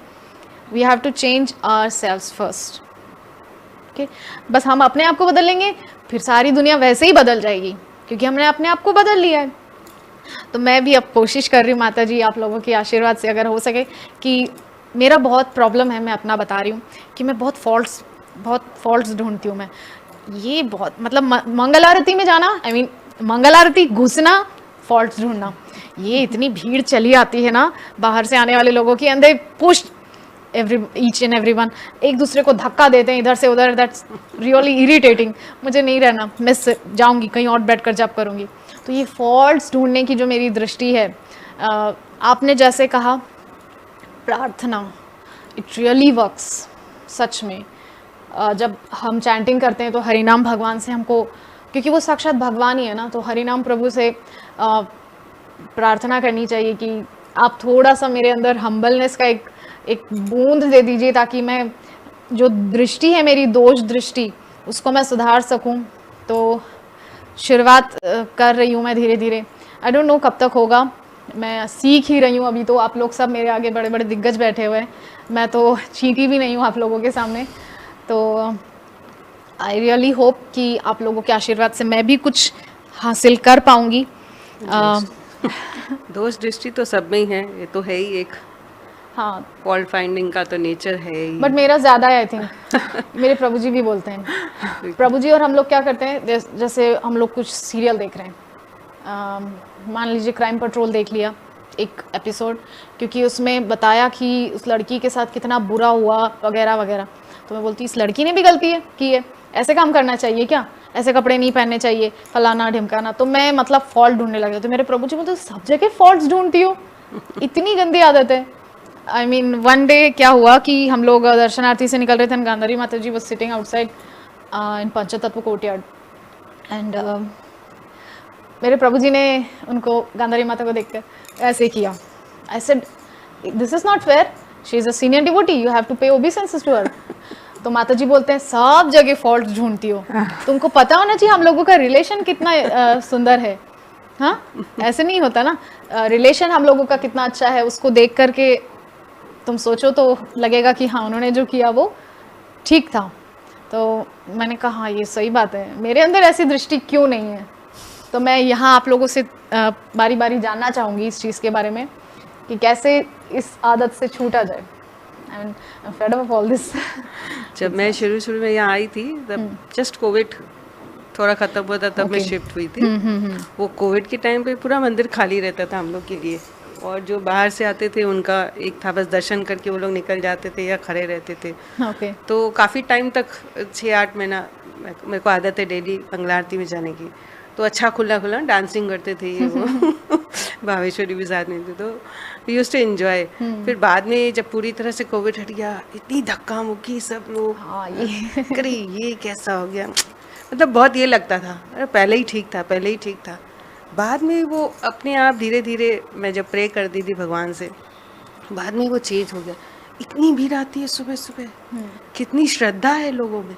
We have to change ourselves first. Okay, बस हम अपने आप को बदल लेंगे, फिर सारी दुनिया वैसे ही बदल जाएगी क्योंकि हमने अपने आप को बदल लिया है. तो मैं भी अब कोशिश कर रही हूँ माता जी आप लोगों के आशीर्वाद से अगर हो सके कि मेरा बहुत प्रॉब्लम है, मैं अपना बता रही हूँ कि मैं बहुत फॉल्ट्स ढूंढती हूँ मैं। ये बहुत मतलब मंगल आरती में जाना, मंगल आरती घुसना, फॉल्ट्स ढूंढना, ये इतनी भीड़ चली आती है ना बाहर से आने वाले लोगों की, and they push each and everyone, एक दूसरे को धक्का देते हैं इधर से उधर। That's really irritating. मुझे नहीं रहना, मैं जाऊंगी कहीं और बैठ कर जब करूंगी। तो ये फॉल्ट्स ढूंढने की जो मेरी दृष्टि है, आपने जैसे कहा प्रार्थना, इट रियली वर्क्स सच में। जब हम चैंटिंग करते हैं तो हरिनाम भगवान से हमको, क्योंकि वो साक्षात भगवान ही है ना, तो हरिनाम प्रभु से प्रार्थना करनी चाहिए कि आप थोड़ा सा मेरे अंदर हम्बलनेस का एक बूंद दे दीजिए, ताकि मैं जो दृष्टि है मेरी दोष दृष्टि उसको मैं सुधार सकूं। तो शुरुआत कर रही हूँ मैं धीरे धीरे। आई डोंट नो कब तक होगा, मैं सीख ही रही हूँ अभी। तो आप लोग सब मेरे आगे बड़े बड़े दिग्गज बैठे हुए हैं, मैं तो चींटी भी नहीं हूँ आप लोगों के सामने। तो आई रियली होप कि आप लोगों के आशीर्वाद से मैं भी कुछ हासिल कर पाऊंगी।
दोष दृष्टि तो सब में ही है, ये तो है ही एक,
हाँ,
फॉल्ट फाइंडिंग का तो नेचर है ही।
बट मेरा ज़्यादा है आई थिंक। मेरे प्रभु जी भी बोलते हैं, प्रभु जी और हम लोग क्या करते हैं, जैसे हम लोग कुछ सीरियल देख रहे हैं, मान लीजिए क्राइम पेट्रोल देख लिया एक एपिसोड, क्योंकि उसमें बताया कि उस लड़की के साथ कितना बुरा हुआ वगैरह वगैरह। तो मैं बोलती इस लड़की ने भी गलती है की है, ऐसे काम करना चाहिए क्या, ऐसे कपड़े नहीं पहनने चाहिए, फलाना ढिमकाना। तो मैं मतलब फॉल्ट ढूंढने लगे। तो मेरे प्रभु जी बोलते सब जगह फॉल्ट्स ढूंढती हो, इतनी गंदी आदत है। आई मीन वन डे क्या हुआ कि हम लोग दर्शनार्थी से निकल रहे थे, गांधारी माता जी वॉज सिटिंग आउटसाइड इन पंचतत्व कोर्टयार्ड, एंड मेरे प्रभु जी ने उनको, गांधारी माता को देखकर ऐसे किया। I said this is not fair, she is a senior devotee, you have to pay obeisance to her. तो माता जी बोलते हैं सब जगह फॉल्ट ढूंढती हो, तुमको पता होना चाहिए हम लोगों का रिलेशन कितना सुंदर है। हाँ, ऐसे नहीं होता ना, रिलेशन हम लोगों का कितना अच्छा है, उसको देख करके तुम सोचो तो लगेगा कि हाँ उन्होंने जो किया वो ठीक था। तो मैंने कहा हाँ ये सही बात है, मेरे अंदर ऐसी दृष्टि क्यों नहीं है। तो मैं यहाँ आप लोगों से बारी बारी जानना चाहूँगी इस चीज़ के बारे में कि कैसे इस आदत से छूटा जाए। I mean I am fed up of all this.
जब मैं शुरू में यहाँ आई थी तब जस्ट कोविड थोड़ा खत्म हुआ था, तब मैं शिफ्ट हुई थी। वो कोविड के टाइम पे पूरा मंदिर खाली रहता था हम लोग के लिए, और जो बाहर से आते थे उनका एक था बस दर्शन करके वो लोग निकल जाते थे या खड़े रहते थे।
okay.
तो काफ़ी टाइम तक 6-8 महीना मेरे को आदत है डेली मंगला आरती में जाने की। तो अच्छा खुला डांसिंग करते थे ये वो भावेश्वरी भी साथ में थे, तो वी यूज्ड टू एंजॉय। फिर बाद में जब पूरी तरह से कोविड हट गया, इतनी धक्का मुक्की, सब लोग
हाँ ये
कैसा हो गया, मतलब बहुत ये लगता था अरे पहले ही ठीक था। बाद में वो अपने आप धीरे धीरे मैं जब प्रे करती थी भगवान से, बाद में वो चेंज हो गया। इतनी भीड़ आती है सुबह सुबह, कितनी श्रद्धा है लोगों में।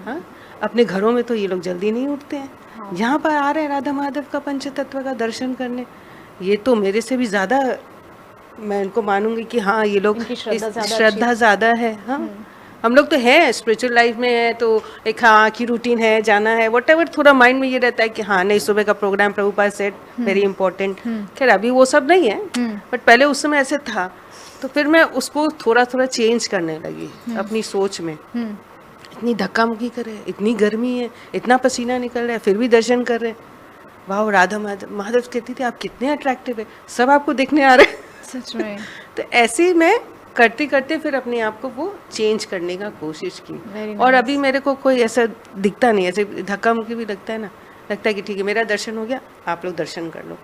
हाँ, अपने घरों में तो ये लोग जल्दी नहीं उठते हैं, यहाँ पर आ रहे हैं राधा माधव का पंचतत्व का दर्शन करने। ये तो मेरे से भी ज़्यादा मैं इनको मानूंगी कि हाँ ये लोग श्रद्धा ज़्यादा है। हाँ, हम लोग तो हैं स्पिरिचुअल लाइफ में है, तो एक हाँ की रूटीन है, जाना है व्हाटएवर, थोड़ा माइंड में ये रहता है कि हाँ नहीं सुबह का program Prabhupada set very important. खैर अभी वो सब नहीं है, बट पहले उस समय ऐसे था। तो फिर मैं उसको थोड़ा चेंज करने लगी अपनी सोच में। इतनी धक्का मुक्की करे, इतनी गर्मी है, इतना पसीना निकल रहा है, फिर भी दर्शन कर रहे हैं। वाह, राधा माधव कहती थी आप कितने अट्रैक्टिव है, सब आपको देखने आ रहे हैं।
सच में।
तो ऐसे ही मैं करते करते फिर अपने आप को वो चेंज करने का कोशिश की। और अभी मेरे को कोई ऐसा दिखता नहीं, ऐसे धक्का मुक्की भी लगता है ना, लगता है कि ठीक है मेरा दर्शन हो गया, आप लोग दर्शन कर लो,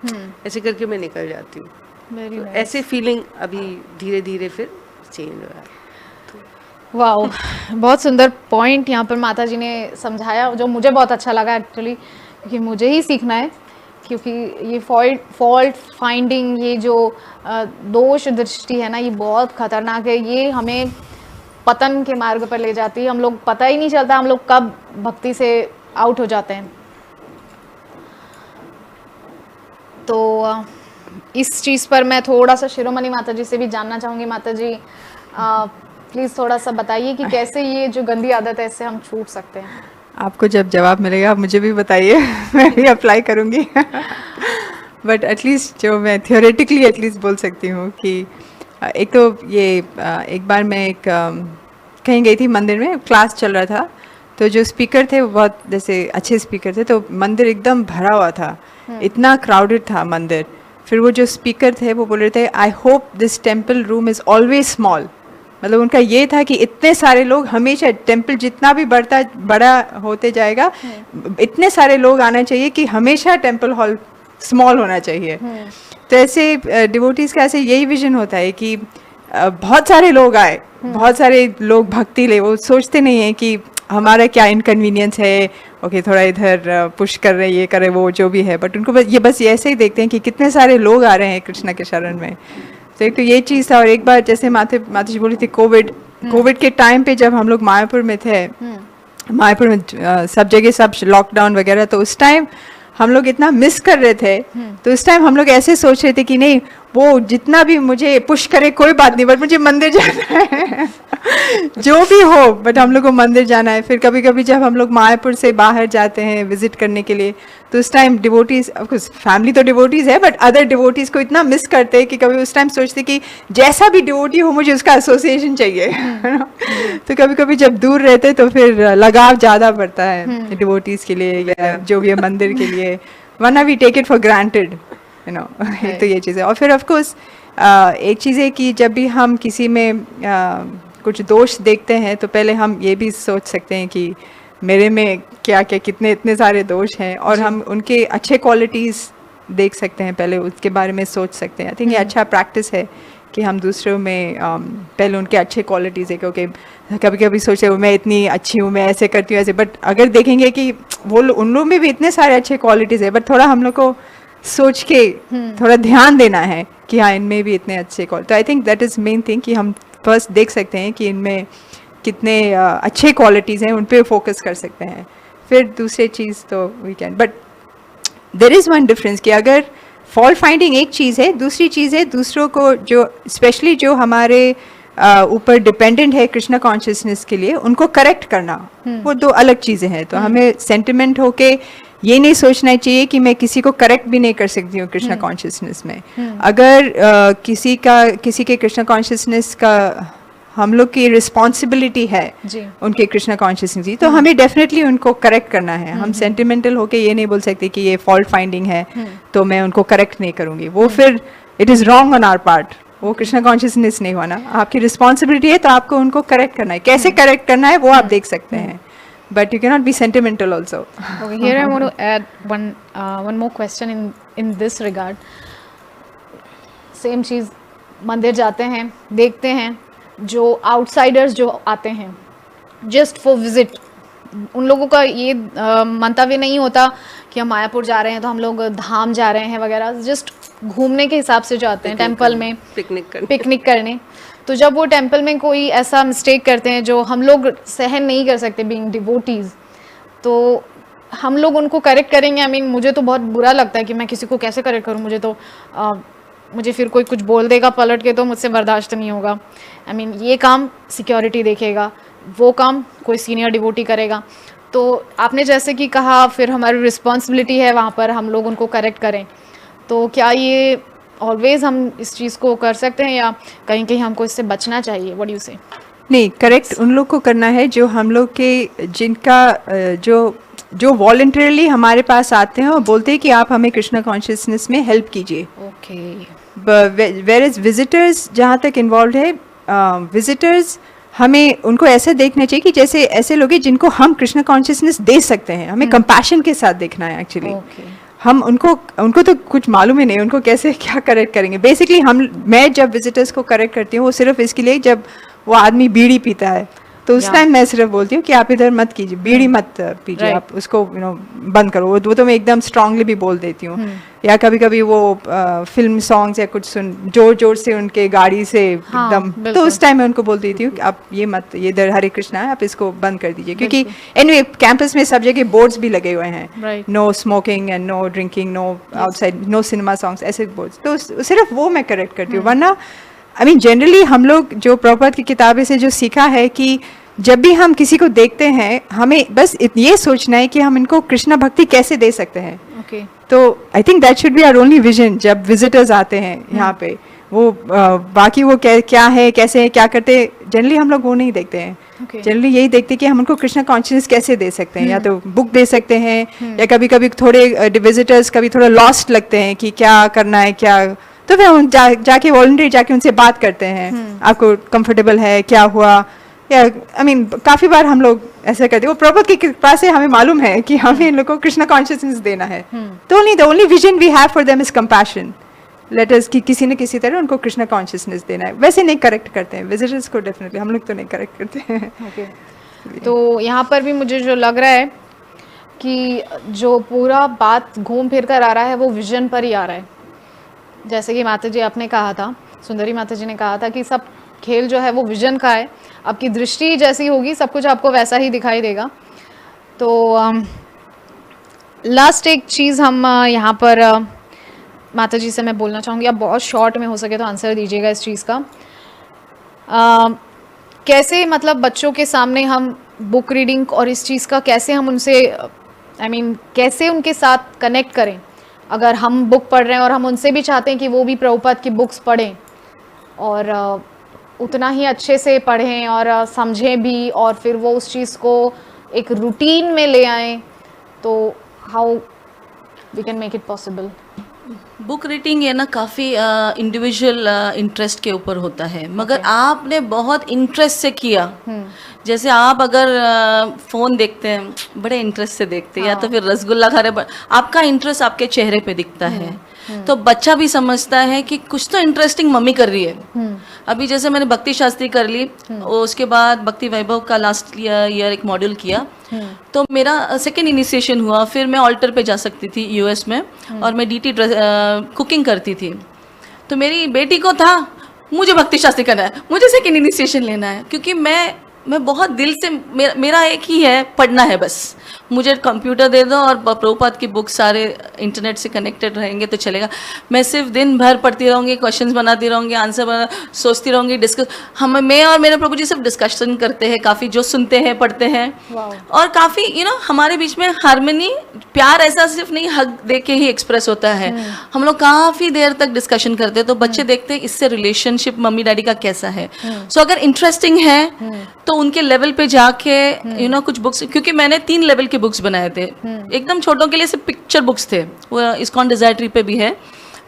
ऐसे करके मैं निकल जाती हूँ। तो ऐसे फीलिंग अभी धीरे धीरे फिर चेंज हो रहा है।
वाओ, बहुत सुंदर पॉइंट यहाँ पर माता जी ने समझाया, जो मुझे बहुत अच्छा लगा एक्चुअली, क्योंकि मुझे ही सीखना है। क्योंकि ये फॉल्ट फाइंडिंग, ये जो दोष दृष्टि है ना, ये बहुत खतरनाक है। ये हमें पतन के मार्ग पर ले जाती है। हम लोग पता ही नहीं चलता हम लोग कब भक्ति से आउट हो जाते हैं। तो इस चीज़ पर मैं थोड़ा सा शिरोमणि माता जी से भी जानना चाहूँगी। माता जी प्लीज़ थोड़ा सा बताइए कि कैसे ये जो गंदी आदत है इससे हम छूट सकते हैं।
आपको जब जवाब मिलेगा आप मुझे भी बताइए, मैं भी अप्लाई करूँगी। बट एटलीस्ट जो मैं थियोरेटिकली एटलीस्ट बोल सकती हूँ कि एक तो ये एक बार मैं एक कहीं गई थी मंदिर में, क्लास चल रहा था, तो जो स्पीकर थे वो बहुत जैसे अच्छे स्पीकर थे, तो मंदिर एकदम भरा हुआ था, इतना क्राउडेड था मंदिर। फिर वो जो स्पीकर थे वो बोल रहे थे I hope this temple room is always small. मतलब उनका ये था कि इतने सारे लोग हमेशा, टेम्पल जितना भी बड़ा होते जाएगा, इतने सारे लोग आना चाहिए कि हमेशा टेम्पल हॉल स्मॉल होना चाहिए। तो ऐसे डिवोटीज़ का ऐसे यही विजन होता है कि बहुत सारे लोग आए, बहुत सारे लोग भक्ति ले, वो सोचते नहीं हैं कि हमारा क्या इनकन्वीनियंस है, ओके थोड़ा इधर पुश कर रहे हैं, ये कर रहे वो जो भी है, बट उनको बस ये ऐसे ही देखते हैं कि कितने सारे लोग आ रहे हैं कृष्णा के शरण में। तो एक तो ये चीज़ था। और एक बार जैसे माता जी बोली थी कोविड के टाइम पे जब हम लोग मायापुर में थे, मायापुर में सब जगह सब लॉकडाउन वगैरह, तो उस टाइम हम लोग इतना मिस कर रहे थे, तो उस टाइम हम लोग ऐसे सोच रहे थे कि नहीं वो जितना भी मुझे पुश करे कोई बात नहीं, बट मुझे मंदिर जाना है जो भी हो, बट हम लोग को मंदिर जाना है। फिर कभी कभी जब हम लोग मायापुर से बाहर जाते हैं विजिट करने के लिए, तो उस टाइम डिवोटीज, ऑफकोर्स फैमिली तो डिवोटीज है, बट अदर डिवोटीज को इतना मिस करते हैं कि कभी उस टाइम सोचते कि जैसा भी डिवोटी हो मुझे उसका एसोसिएशन चाहिए तो कभी कभी जब दूर रहते तो फिर लगाव ज़्यादा पड़ता है डिवोटीज के लिए या जो भी है मंदिर के लिए, वरना we take it for granted, you know. तो ये चीज़ है। और फिर ऑफकोर्स एक चीज़ है कि जब भी हम किसी में कुछ दोष देखते हैं तो पहले हम ये भी सोच सकते हैं कि मेरे में क्या क्या कितने इतने सारे दोष हैं, और हम उनके अच्छे क्वालिटीज़ देख सकते हैं, पहले उसके बारे में सोच सकते हैं। आई थिंक ये अच्छा प्रैक्टिस है कि हम दूसरों में पहले उनके अच्छे क्वालिटीज़ है, क्योंकि कभी कभी सोचे हो मैं इतनी अच्छी हूँ, मैं ऐसे करती हूँ ऐसे, बट अगर देखेंगे कि वो उन लोग में भी इतने सारे अच्छे क्वालिटीज़ है, बट थोड़ा हम लोग को सोच के थोड़ा ध्यान देना है कि हाँ इनमें भी इतने अच्छे क्वालिटी। तो I think that is main thing कि हम फर्स्ट देख सकते हैं कि इनमें कितने अच्छे क्वालिटीज़ हैं, उन पे फोकस कर सकते हैं। फिर दूसरी चीज़ तो we can, but there is one difference कि अगर फॉल्ट फाइंडिंग एक चीज़ है, दूसरी चीज़ है दूसरों को जो स्पेशली जो हमारे ऊपर डिपेंडेंट है कृष्णा कॉन्शियसनेस के लिए, उनको करेक्ट करना, वो दो अलग चीज़ें हैं। तो हमें सेंटिमेंट होके ये नहीं सोचना चाहिए कि मैं किसी को करेक्ट भी नहीं कर सकती हूँ कृष्णा कॉन्शियसनेस में। अगर किसी के कृष्णा कॉन्शियसनेस का हम लोग की रिस्पॉन्सिबिलिटी है उनके कृष्णा कॉन्शियसनेस की, तो हमें डेफिनेटली उनको करेक्ट करना है। हम सेंटिमेंटल होके ये नहीं बोल सकते कि ये फॉल्ट फाइंडिंग है तो मैं उनको करेक्ट नहीं करूँगी, वो फिर it is wrong on our part, वो कृष्णा कॉन्शियसनेस नहीं हुआ ना। आपकी रिस्पॉन्सिबिलिटी है तो आपको उनको करेक्ट करना है, कैसे करेक्ट करना है वो आप देख सकते हैं, but you cannot be sentimental also.
Okay, here I want to add one more question in this regard. Same चीज़, मंदिर जाते हैं, देखते हैं, जो outsiders जो आते हैं just for visit, उन लोगों का ये मंतव्य नहीं होता कि हम मायापुर जा रहे हैं तो हम लोग धाम जा रहे हैं वगैरह, जस्ट घूमने के हिसाब से जो आते हैं टेम्पल में पिकनिक करने। तो जब वो टेम्पल में कोई ऐसा मिस्टेक करते हैं जो हम लोग सहन नहीं कर सकते बीइंग डिवोटीज, तो हम लोग उनको करेक्ट करेंगे। आई मीन मुझे तो बहुत बुरा लगता है कि मैं किसी को कैसे करेक्ट करूँ, मुझे फिर कोई कुछ बोल देगा पलट के तो मुझसे बर्दाश्त नहीं होगा। आई मीन ये काम सिक्योरिटी देखेगा, वो काम कोई सीनियर डिवोटी करेगा। तो आपने जैसे कि कहा फिर हमारी रिस्पॉन्सिबिलिटी है वहाँ पर हम लोग उनको करेक्ट करें, तो क्या ये ऑलवेज हम इस चीज़ को कर सकते हैं या कहीं कहीं हमको इससे बचना चाहिए? व्हाट डू यू से?
नहीं, करेक्ट उन लोग को करना है जो हम लोग के जिनका जो वॉलंटरली हमारे पास आते हैं और बोलते हैं कि आप हमें कृष्णा कॉन्शियसनेस में हेल्प कीजिए।
ओके।
वेयर इज विजिटर्स जहाँ तक इन्वॉल्व है, विजिटर्स हमें उनको ऐसा देखना चाहिए कि जैसे ऐसे लोग हैं जिनको हम कृष्णा कॉन्शियसनेस दे सकते हैं, हमें कंपैशन के साथ देखना है एक्चुअली। हम उनको तो कुछ मालूम ही नहीं उनको कैसे क्या करेक्ट करेंगे। बेसिकली मैं जब विजिटर्स को करेक्ट करती हूँ वो सिर्फ इसके लिए जब वो आदमी बीड़ी पीता है तो उस टाइम मैं सिर्फ बोलती हूँ कि आप इधर मत कीजिए, बीड़ी मत पीजिए, आप उसको बंद करो। वो तो मैं एकदम स्ट्रांगली भी बोल देती हूँ। या कभी कभी वो फिल्म सॉन्ग्स या कुछ सुन जोर जोर से उनके गाड़ी से एकदम, तो उस टाइम मैं उनको बोल देती हूँ कि आप ये मत, ये इधर हरे कृष्णा है, आप इसको बंद कर दीजिए। क्योंकि एनीवे कैंपस में सब जगह बोर्ड्स भी लगे हुए हैं, no smoking and no drinking, no outside, no cinema songs, ऐसे बोर्ड्स। तो सिर्फ वो मैं करेक्ट करती हूँ। वरना आई मीन जनरली हम लोग जो प्रॉपर की किताबें से जो सीखा है कि जब भी हम किसी को देखते हैं हमें बस ये सोचना है कि हम इनको कृष्णा भक्ति कैसे दे सकते हैं।
ओके
तो I think that should be our only vision जब विजिटर्स आते हैं यहाँ पे। वो बाकी वो क्या है कैसे है क्या करते, जनरली हम लोग वो नहीं देखते हैं।
Okay.
जनरली यही देखते हैं कि हम उनको कृष्णा कॉन्शियस कैसे दे सकते हैं, या तो बुक दे सकते हैं या कभी कभी थोड़े विजिटर्स कभी थोड़ा लॉस्ट लगते हैं कि क्या करना है क्या, तो फिर हम जाके वॉलंटियर जाके उनसे बात करते हैं, आपको कंफर्टेबल है क्या हुआ, या आई मीन काफ़ी बार हम लोग ऐसा करते हैं। वो प्रभुपाद की कृपा से हमें मालूम है कि हमें इन लोगों को कृष्णा कॉन्शियसनेस देना है, तो the only vision we have for them is compassion. Let us कि किसी न किसी तरह उनको कृष्णा कॉन्शियसनेस देना है। वैसे नहीं करेक्ट करते हैं विजिटर्स को, डेफिनेटली हम लोग तो नहीं करेक्ट करते हैं।
ओके तो यहाँ पर भी मुझे जो लग रहा है कि जो पूरा बात घूम फिर कर आ रहा है वो विजन पर ही आ रहा है। जैसे कि माता जी आपने कहा था, सुंदरी माता जी ने कहा था कि सब खेल जो है वो विजन का है, आपकी दृष्टि जैसी होगी सब कुछ आपको वैसा ही दिखाई देगा। तो लास्ट एक चीज़ हम यहाँ पर माता जी से मैं बोलना चाहूँगी, आप बहुत शॉर्ट में हो सके तो आंसर दीजिएगा इस चीज़ का। कैसे मतलब बच्चों के सामने हम बुक रीडिंग और इस चीज़ का कैसे हम उनसे कैसे उनके साथ कनेक्ट करें, अगर हम बुक पढ़ रहे हैं और हम उनसे भी चाहते हैं कि वो भी प्रभुपाद की बुक्स पढ़ें और उतना ही अच्छे से पढ़ें और समझें भी और फिर वो उस चीज़ को एक रूटीन में ले आएं, तो how we can make it possible?
Book reading ये ना काफ़ी इंडिविजुअल इंटरेस्ट के ऊपर होता है, मगर आपने बहुत इंटरेस्ट से किया, जैसे आप अगर फ़ोन देखते हैं बड़े इंटरेस्ट से देखते हैं, या तो फिर रसगुल्ला खा रहे, आपका इंटरेस्ट आपके चेहरे पे दिखता है, तो बच्चा भी समझता है कि कुछ तो इंटरेस्टिंग मम्मी कर रही है। अभी जैसे मैंने भक्ति शास्त्री कर ली, उसके बाद भक्ति वैभव का लास्ट ईयर एक मॉड्यूल किया, तो मेरा सेकेंड इनिशिएशन हुआ। फिर मैं ऑल्टर पे जा सकती थी यूएस में, और मैं डीटी कुकिंग करती थी। तो मेरी बेटी को था मुझे भक्ति शास्त्री करना है, मुझे सेकेंड इनिशिएशन लेना है, क्योंकि मैं बहुत दिल से मेरा एक ही है, पढ़ना है बस। मुझे कंप्यूटर दे दो और प्रभुपाद की बुक सारे इंटरनेट से कनेक्टेड रहेंगे तो चलेगा। मैं सिर्फ दिन भर पढ़ती रहूँगी, क्वेश्चंस बनाती रहूँगी, आंसर सोचती रहूँगी, मैं और मेरे प्रभु जी सब डिस्कशन करते हैं काफ़ी, जो सुनते हैं पढ़ते हैं, और काफ़ी हमारे बीच में हार्मनी, प्यार ऐसा सिर्फ नहीं हक दे के ही एक्सप्रेस होता है। हम लोग काफ़ी देर तक डिस्कशन करते हैं, तो बच्चे देखते हैं इससे रिलेशनशिप मम्मी डैडी का कैसा है। सो अगर इंटरेस्टिंग है तो उनके लेवल पे जाके कुछ बुक्स, क्योंकि मैंने 3 लेवल के बुक्स बनाए थे। एकदम छोटों के लिए सिर्फ पिक्चर बुक्स थे, वो इस्कॉन डिजायर ट्री पे भी है।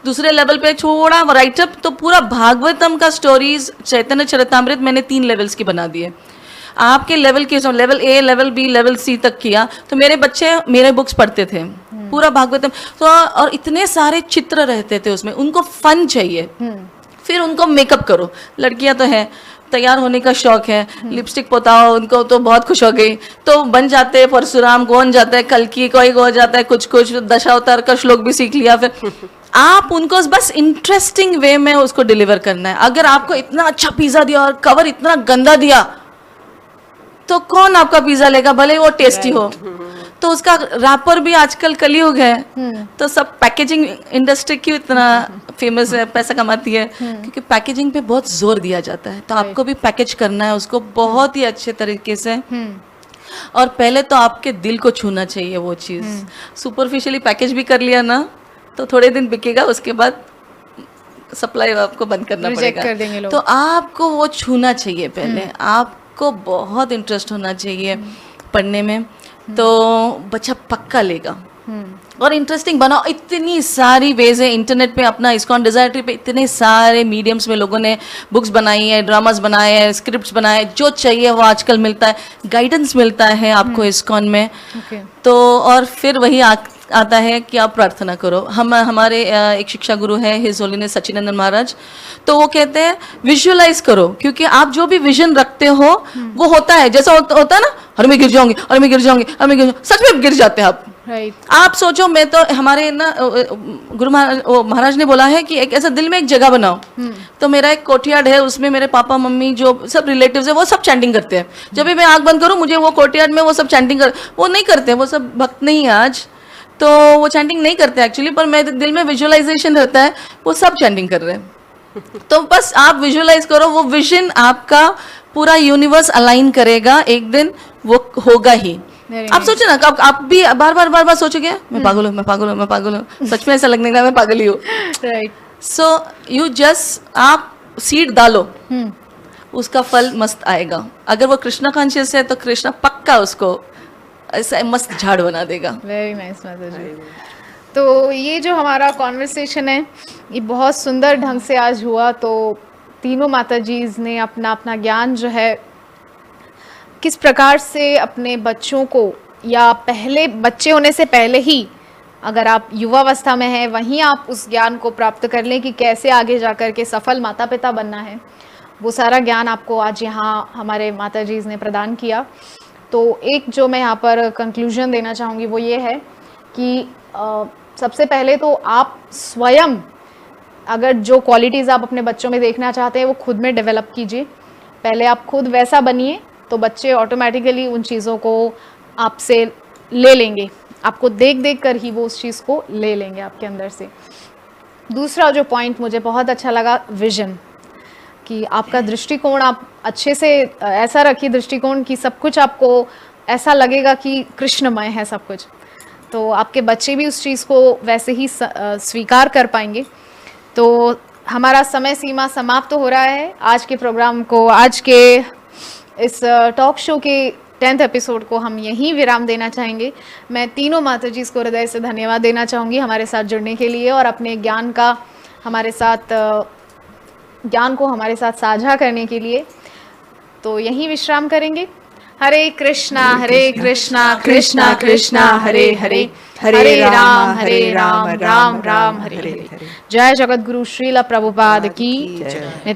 दूसरे लेवल पे छोड़ा राइटअप, तो पूरा भागवतम का स्टोरीज, चैतन्य चरितामृत मैंने 3 लेवल्स की बना दिए। आपके लेवल के level A, level B, level C तक किया, तो मेरे बच्चे मेरे बुक्स पढ़ते थे पूरा भागवतम। तो और इतने सारे चित्र रहते थे उसमें, उनको फन चाहिए। फिर उनको मेकअप करो, लड़कियां तो हैं, तैयार होने का शौक है, लिपस्टिक पोताओ, उनको तो बहुत खुश हो गई, तो बन जाते हैं परशुराम, कौन जाता है कल्कि, कोई हो जाता है कुछ दशावतार का श्लोक भी सीख लिया। फिर आप उनको बस इंटरेस्टिंग वे में उसको डिलीवर करना है। अगर आपको इतना अच्छा पिज्जा दिया और कवर इतना गंदा दिया, तो कौन आपका पिज्जा लेगा, भले वो टेस्टी हो। तो उसका रैपर भी आजकल कलयुग है, तो सब पैकेजिंग इंडस्ट्री क्यों इतना फेमस है, पैसा कमाती है, क्योंकि पैकेजिंग पे बहुत जोर दिया जाता है। तो आपको भी पैकेज करना है उसको बहुत ही अच्छे तरीके से, और पहले तो आपके दिल को छूना चाहिए वो चीज़। सुपरफिशियली पैकेज भी कर लिया ना तो थोड़े दिन बिकेगा, उसके बाद सप्लाई आपको बंद करना पड़ेगा।
कर देंगे लोग।
तो आपको वो छूना चाहिए पहले, आपको बहुत इंटरेस्ट होना चाहिए पढ़ने में, तो बच्चा पक्का लेगा। और इंटरेस्टिंग बनाओ, इतनी सारी वेज है इंटरनेट पे, अपना इस्कॉन डिजायर ट्री पे इतने सारे मीडियम्स में लोगों ने बुक्स बनाई है, ड्रामास बनाए हैं, स्क्रिप्ट्स बनाए, जो चाहिए वो आजकल मिलता है, गाइडेंस मिलता है आपको इस्कॉन में। तो और फिर वही आता है कि आप प्रार्थना करो। हमारे एक शिक्षा गुरु है हिज होलीनेस सच्चिदानंद महाराज, तो वो कहते हैं विजुअलाइज करो, क्योंकि आप जो भी विजन रखते हो वो होता है। जैसा होता है ना, अरे मैं गिर जाऊंगी, अरे मैं गिर जाऊंगी, अरे मैं गिर जाऊंगी, सच में गिर जाते हैं आप। आप सोचो, मैं तो हमारे ना गुरु महाराज ने बोला है कि एक ऐसा दिल में एक जगह बनाओ। तो मेरा एक कोर्टयार्ड है, उसमें मेरे पापा मम्मी जो सब रिलेटिव्स है वो सब चैंटिंग करते हैं। जब भी मैं आंख बंद करूं, मुझे वो कोर्टयार्ड में वो सब चैंटिंग कर, वो नहीं करते, वो सब भक्त नहीं है आज, तो वो चैंटिंग नहीं करते एक्चुअली, पर मेरे दिल में विजुअलाइजेशन रहता है वो सब चैंटिंग कर रहे हैं। तो बस आप विजुअलाइज करो, वो विजन आपका पूरा यूनिवर्स अलाइन करेगा, एक दिन वो होगा ही। आप सोचो ना, आप भी बार बार सोचोगे मैं पागल हूँ, मैं पागल हूँ, मैं पागल हूँ, सच में ऐसा लगने का मैं पागल ही हूँ।
राइट।
सो यू जस्ट आप सीड डालो, उसका फल मस्त आएगा। अगर वो कृष्णा कॉन्शियस है तो कृष्णा पक्का उसको ऐसा मस्त झाड़ बना देगा।
वेरी नाइस माता जी। तो ये जो हमारा कॉन्वर्सेशन है ये बहुत सुंदर ढंग से आज हुआ। तो तीनों माता जी ने अपना अपना ज्ञान जो है किस प्रकार से अपने बच्चों को, या पहले बच्चे होने से पहले ही अगर आप युवावस्था में हैं वहीं आप उस ज्ञान को प्राप्त कर लें कि कैसे आगे जाकर के सफल माता पिता बनना है, वो सारा ज्ञान आपको आज यहाँ हमारे माता जी ने प्रदान किया। तो एक जो मैं यहाँ पर कंक्लूजन देना चाहूँगी वो ये है कि सबसे पहले तो आप स्वयं अगर जो क्वालिटीज़ आप अपने बच्चों में देखना चाहते हैं वो खुद में डेवलप कीजिए। पहले आप खुद वैसा बनिए तो बच्चे ऑटोमेटिकली उन चीज़ों को आपसे ले लेंगे, आपको देख देख कर ही वो उस चीज़ को ले लेंगे आपके अंदर से। दूसरा जो पॉइंट मुझे बहुत अच्छा लगा, विजन, कि आपका दृष्टिकोण आप अच्छे से ऐसा रखिए दृष्टिकोण कि सब कुछ आपको ऐसा लगेगा कि कृष्णमय है सब कुछ, तो आपके बच्चे भी उस चीज़ को वैसे ही स्वीकार कर पाएंगे। तो हमारा समय सीमा समाप्त तो हो रहा है। आज के प्रोग्राम को, आज के इस टॉक शो के 10th एपिसोड को हम यहीं विराम देना चाहेंगे। मैं तीनों माता जी को हृदय से धन्यवाद देना चाहूँगी हमारे साथ जुड़ने के लिए और अपने ज्ञान को हमारे साथ साझा करने के लिए। तो यहीं विश्राम करेंगे। हरे कृष्णा कृष्णा कृष्णा हरे हरे, हरे राम राम राम हरे हरे। जय जगत गुरु श्रील प्रभुपाद की जय।